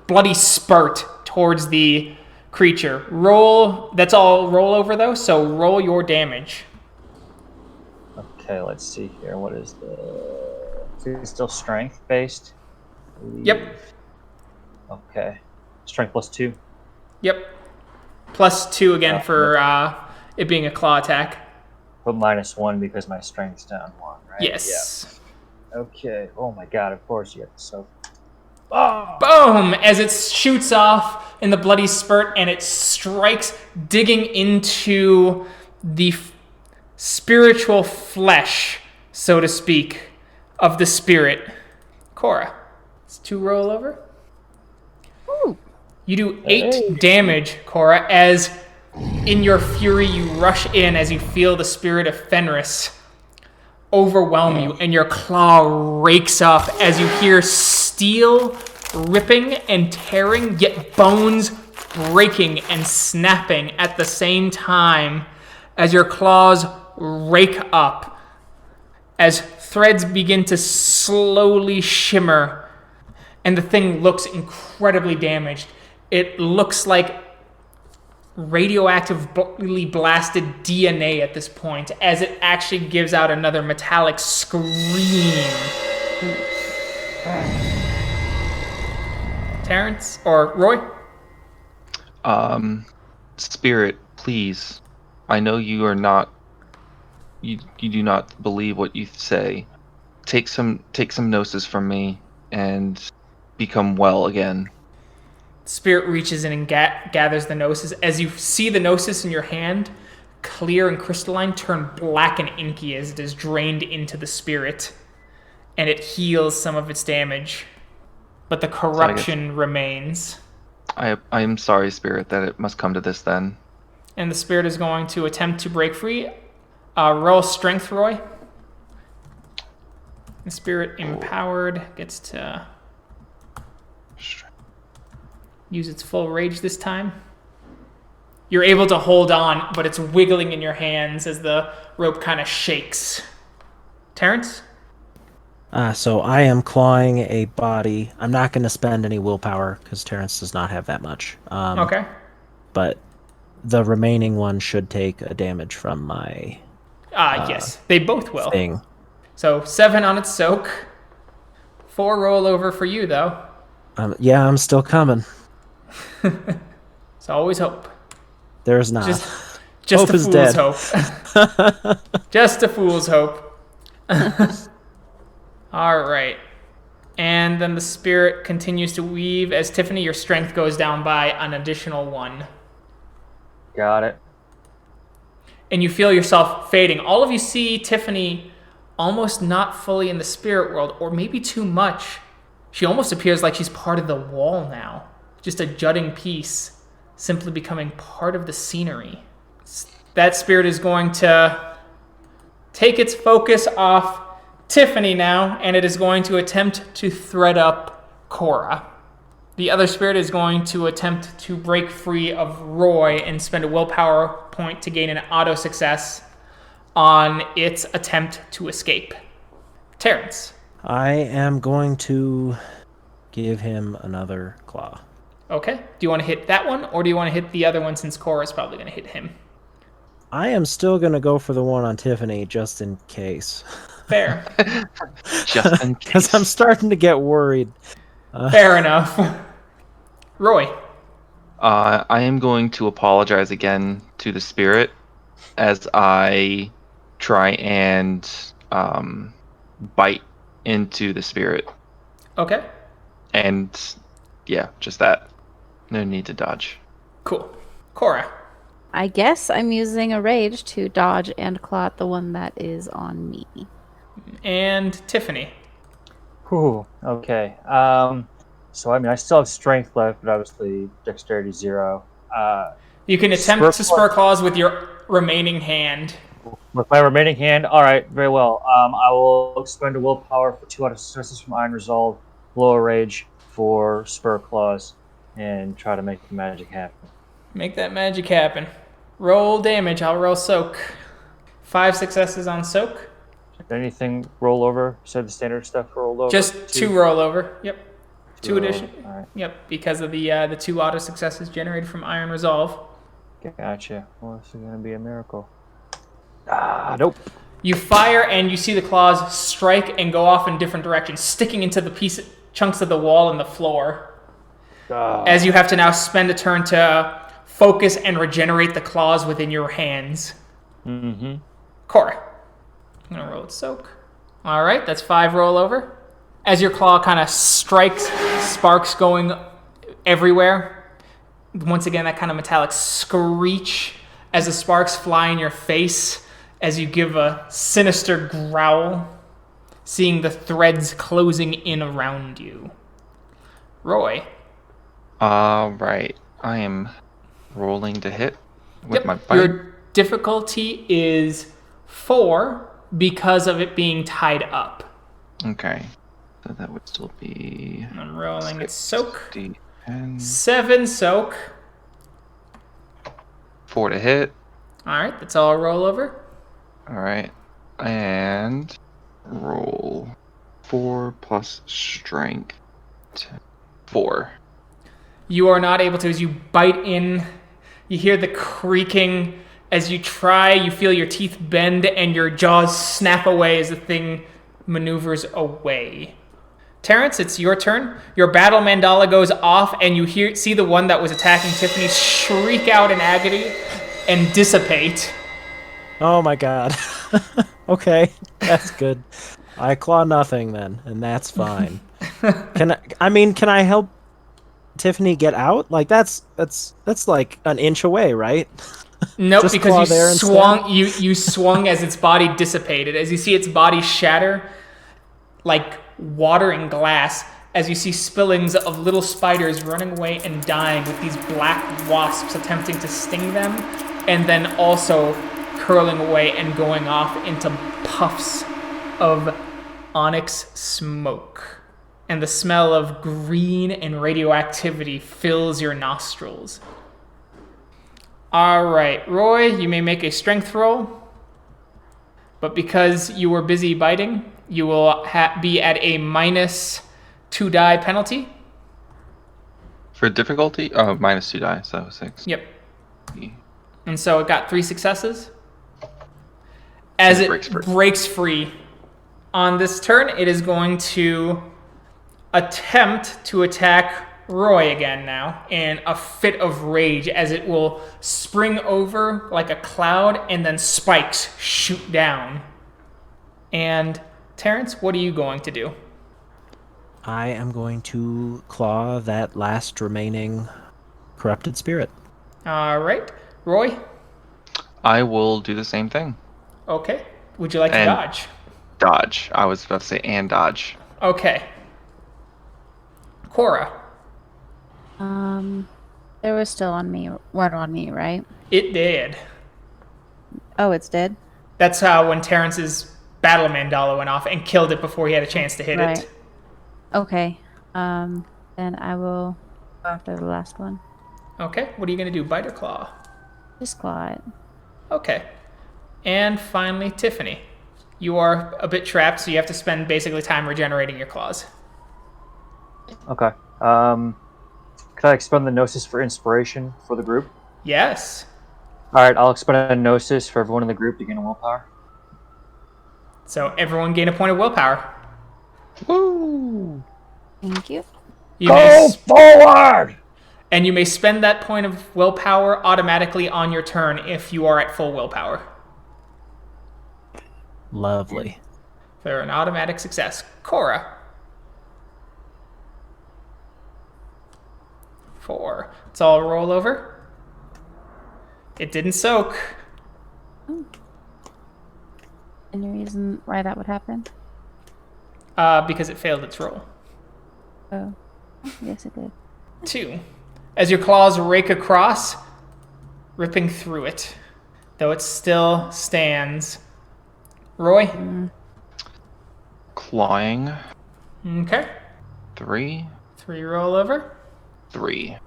Speaker 1: bloody spurt towards the creature. Roll. That's all roll over though. So roll your damage.
Speaker 5: Okay, let's see here. What is the... Is it still strength based?
Speaker 1: Yep.
Speaker 5: Okay. Strength plus 2.
Speaker 1: Yep. +2 again for it being a claw attack.
Speaker 5: Put -1 because my strength's down 1, right?
Speaker 1: Yes.
Speaker 5: Yeah. Okay. Oh my god, of course you have to soak.
Speaker 1: Boom! As it shoots off in the bloody spurt and it strikes, digging into the spiritual flesh, so to speak, of the spirit. Cora, it's 2 roll over.
Speaker 2: Ooh.
Speaker 1: You do 8 damage, Cora, as in your fury you rush in as you feel the spirit of Fenris overwhelm you, and your claw rakes up as you hear steel ripping and tearing, yet bones breaking and snapping at the same time as your claws rake up, as threads begin to slowly shimmer, and the thing looks incredibly damaged. It looks like radioactively blasted DNA at this point, as it actually gives out another metallic scream. Terrance or Roy?
Speaker 4: Spirit, please. I know you are not. You do not believe what you say. Take some gnosis from me and become well again.
Speaker 1: Spirit reaches in and gathers the gnosis. As you see the gnosis in your hand, clear and crystalline, turn black and inky as it is drained into the spirit, and it heals some of its damage, but the corruption remains.
Speaker 4: I am sorry, Spirit, that it must come to this then.
Speaker 1: And the spirit is going to attempt to break free. Roll strength, Roy. The spirit empowered gets to use its full rage this time. You're able to hold on, but it's wiggling in your hands as the rope kind of shakes. Terrance?
Speaker 3: So I am clawing a body. I'm not going to spend any willpower because Terrance does not have that much.
Speaker 1: Okay.
Speaker 3: But the remaining one should take a damage from my
Speaker 1: yes, they both will.
Speaker 3: thing.
Speaker 1: So 7 on its soak. 4 roll over for you, though.
Speaker 3: Yeah, I'm still coming.
Speaker 1: So always hope.
Speaker 3: There's not.
Speaker 1: Just
Speaker 3: Hope
Speaker 1: a
Speaker 3: is
Speaker 1: fool's
Speaker 3: dead.
Speaker 1: hope. Just a fool's hope. All right. And then the spirit continues to weave as Tiffany, your strength goes down by an additional 1.
Speaker 5: Got it.
Speaker 1: And you feel yourself fading. All of you see Tiffany almost not fully in the spirit world, or maybe too much. She almost appears like she's part of the wall now. Just a jutting piece, simply becoming part of the scenery. That spirit is going to take its focus off Tiffany now, and it is going to attempt to thread up Cora. The other spirit is going to attempt to break free of Roy and spend a willpower point to gain an auto success on its attempt to escape. Terrance.
Speaker 3: I am going to give him another claw.
Speaker 1: Okay. Do you want to hit that one, or do you want to hit the other one since Cora is probably going to hit him?
Speaker 3: I am still going to go for the one on Tiffany just in case.
Speaker 1: Fair.
Speaker 4: Just in case.
Speaker 3: Because I'm starting to get worried.
Speaker 1: Fair enough. Roy.
Speaker 4: I am going to apologize again to the spirit as I try and bite into the spirit.
Speaker 1: Okay.
Speaker 4: And yeah, just that. No need to dodge.
Speaker 1: Cool. Cora.
Speaker 2: I guess I'm using a rage to dodge and claw at the one that is on me.
Speaker 1: And Tiffany.
Speaker 5: Whew. Okay. So I mean, I still have strength left, but obviously dexterity 0.
Speaker 1: You can attempt to spur claws with your remaining hand.
Speaker 5: With my remaining hand, all right, very well. I will expend a willpower for 2 out of successes from Iron Resolve, lower rage for spur claws, and try to make the magic happen.
Speaker 1: Make that magic happen. Roll damage. I'll roll soak. 5 successes on soak.
Speaker 5: Did anything roll over? You said the standard stuff rolled over?
Speaker 1: Just 2 roll over. Yep. 2 addition.
Speaker 5: All right.
Speaker 1: Yep, because of the 2 auto successes generated from Iron Resolve.
Speaker 5: Gotcha. Well, this is going to be a miracle. Nope.
Speaker 1: You fire and you see the claws strike and go off in different directions, sticking into the chunks of the wall and the floor. As you have to now spend a turn to focus and regenerate the claws within your hands.
Speaker 5: Mm-hmm.
Speaker 1: Cora. I'm going to roll it soak. All right, that's 5 roll over. As your claw kind of strikes, sparks going everywhere. Once again, that kind of metallic screech as the sparks fly in your face as you give a sinister growl, seeing the threads closing in around you. Roy.
Speaker 4: Right. I am rolling to hit with my bite.
Speaker 1: Your difficulty is 4 because of it being tied up.
Speaker 4: Okay. So that would still be...
Speaker 1: I'm rolling it soak.
Speaker 4: 10,
Speaker 1: 7 soak.
Speaker 4: 4 to hit.
Speaker 1: All right, that's all roll over.
Speaker 4: All right. And roll 4 plus strength. 4.
Speaker 1: You are not able to, as you bite in, you hear the creaking. As you try, you feel your teeth bend and your jaws snap away as the thing maneuvers away. Terrance, it's your turn. Your battle mandala goes off and you see the one that was attacking Tiffany shriek out in agony and dissipate.
Speaker 3: Oh my god. Okay, that's good. I claw nothing then, and that's fine. Can I help Tiffany get out? Like that's like an inch away, right?
Speaker 1: Nope,
Speaker 3: Just
Speaker 1: because
Speaker 3: claw
Speaker 1: you
Speaker 3: there
Speaker 1: swung. You swung as its body dissipated. As you see its body shatter, like water and glass. As you see spillings of little spiders running away and dying with these black wasps attempting to sting them, and then also curling away and going off into puffs of onyx smoke. And the smell of green and radioactivity fills your nostrils. All right, Roy, you may make a strength roll, but because you were busy biting, you will be at a -2 die penalty.
Speaker 4: For difficulty? Oh, -2 die, so 6.
Speaker 1: Yep. And so it got 3 successes. As it breaks free. On this turn, it is going to attempt to attack Roy again now in a fit of rage as it will spring over like a cloud and then spikes shoot down. And Terrance, what are you going to do?
Speaker 3: I am going to claw that last remaining corrupted spirit.
Speaker 1: All right. Roy?
Speaker 4: I will do the same thing.
Speaker 1: Okay. Would you like to dodge?
Speaker 4: Dodge. I was about to say and dodge.
Speaker 1: Okay. Cora?
Speaker 2: There was still one on me, right?
Speaker 1: It did.
Speaker 2: Oh, it's dead?
Speaker 1: That's how when Terrance's battle mandala went off and killed it before he had a chance to hit it.
Speaker 2: Okay. Then I will go after the last one.
Speaker 1: Okay. What are you going to do? Bite or claw?
Speaker 2: Just claw it.
Speaker 1: Okay. And finally, Tiffany. You are a bit trapped, so you have to spend basically time regenerating your claws.
Speaker 5: Okay. Could I expend the Gnosis for inspiration for the group?
Speaker 1: Yes.
Speaker 5: Alright, I'll expend a Gnosis for everyone in the group to gain a willpower.
Speaker 1: So everyone gain a point of willpower.
Speaker 4: Woo!
Speaker 2: Thank you.
Speaker 5: Go forward!
Speaker 1: And you may spend that point of willpower automatically on your turn if you are at full willpower.
Speaker 3: Lovely.
Speaker 1: For an automatic success. Cora. 4. It's all roll over. It didn't soak.
Speaker 2: Any reason why that would happen?
Speaker 1: Because it failed its roll.
Speaker 2: Oh, yes, it did.
Speaker 1: 2. As your claws rake across, ripping through it, though it still stands. Roy?
Speaker 4: Clawing.
Speaker 1: Okay.
Speaker 4: 3.
Speaker 1: 3 roll over.
Speaker 4: 3.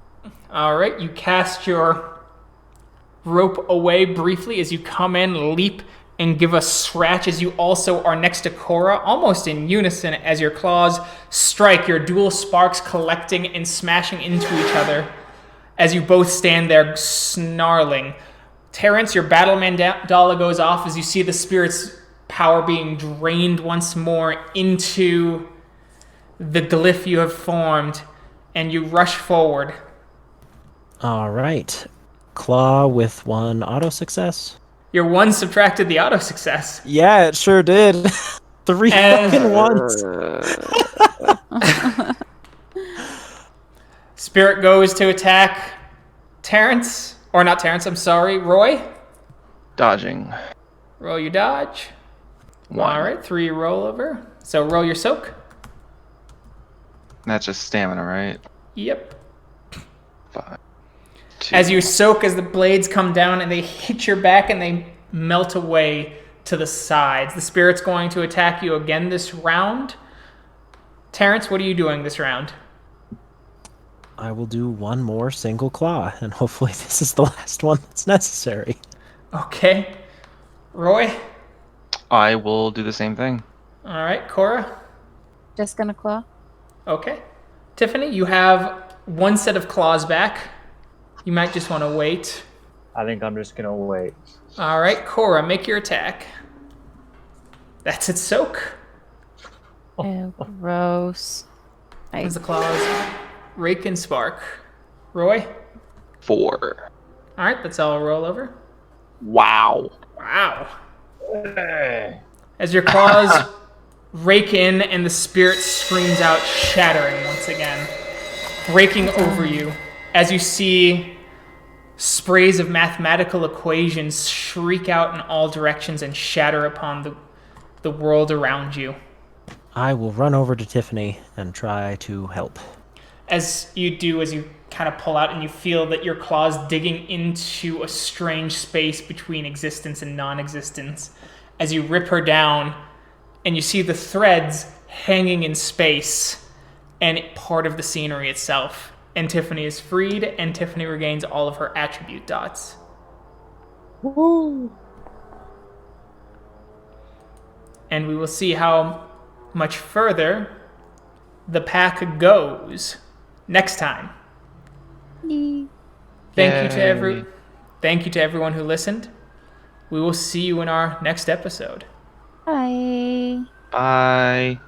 Speaker 1: All right, you cast your rope away briefly as you come in, leap, and give a scratch as you also are next to Cora, almost in unison as your claws strike, your dual sparks collecting and smashing into each other as you both stand there snarling. Terrance, your battle mandala goes off as you see the spirit's power being drained once more into the glyph you have formed, and you rush forward.
Speaker 3: All right. Claw with 1 auto success.
Speaker 1: Your 1 subtracted the auto success.
Speaker 3: Yeah, it sure did. 3
Speaker 1: And-
Speaker 3: fucking ones.
Speaker 1: Spirit goes to attack Terrance. Or not Terrance, I'm sorry. Roy.
Speaker 4: Dodging.
Speaker 1: Roll your dodge.
Speaker 4: 1.
Speaker 1: Alright, 3 rollover. So roll your soak.
Speaker 4: That's just stamina, right?
Speaker 1: Yep.
Speaker 4: 5. 2.
Speaker 1: As you soak, as the blades come down and they hit your back and they melt away to the sides. The spirit's going to attack you again this round. Terrance, what are you doing this round?
Speaker 3: I will do 1 more single claw, and hopefully this is the last one that's necessary.
Speaker 1: Okay. Roy?
Speaker 4: I will do the same thing.
Speaker 1: Alright, Cora?
Speaker 2: Just gonna claw.
Speaker 1: Okay. Tiffany, you have 1 set of claws back. You might just want to wait.
Speaker 5: I think I'm just gonna wait.
Speaker 1: Alright, Cora, make your attack. That's its soak.
Speaker 2: Ew, gross.
Speaker 1: As the claws rake and spark. Roy?
Speaker 4: 4.
Speaker 1: Alright, that's all a rollover.
Speaker 4: Wow.
Speaker 1: Wow. As your claws rake in and the spirit screams out, shattering once again, breaking over you as you see sprays of mathematical equations shriek out in all directions and shatter upon the world around you.
Speaker 3: I will run over to Tiffany and try to help.
Speaker 1: As you do, as you kind of pull out and you feel that your claws digging into a strange space between existence and non-existence, as you rip her down and you see the threads hanging in space and part of the scenery itself. And Tiffany is freed, and Tiffany regains all of her attribute dots.
Speaker 2: Woo!
Speaker 1: And we will see how much further the pack goes next time. Thank you to everyone who listened. We will see you in our next episode.
Speaker 2: Bye.
Speaker 4: Bye.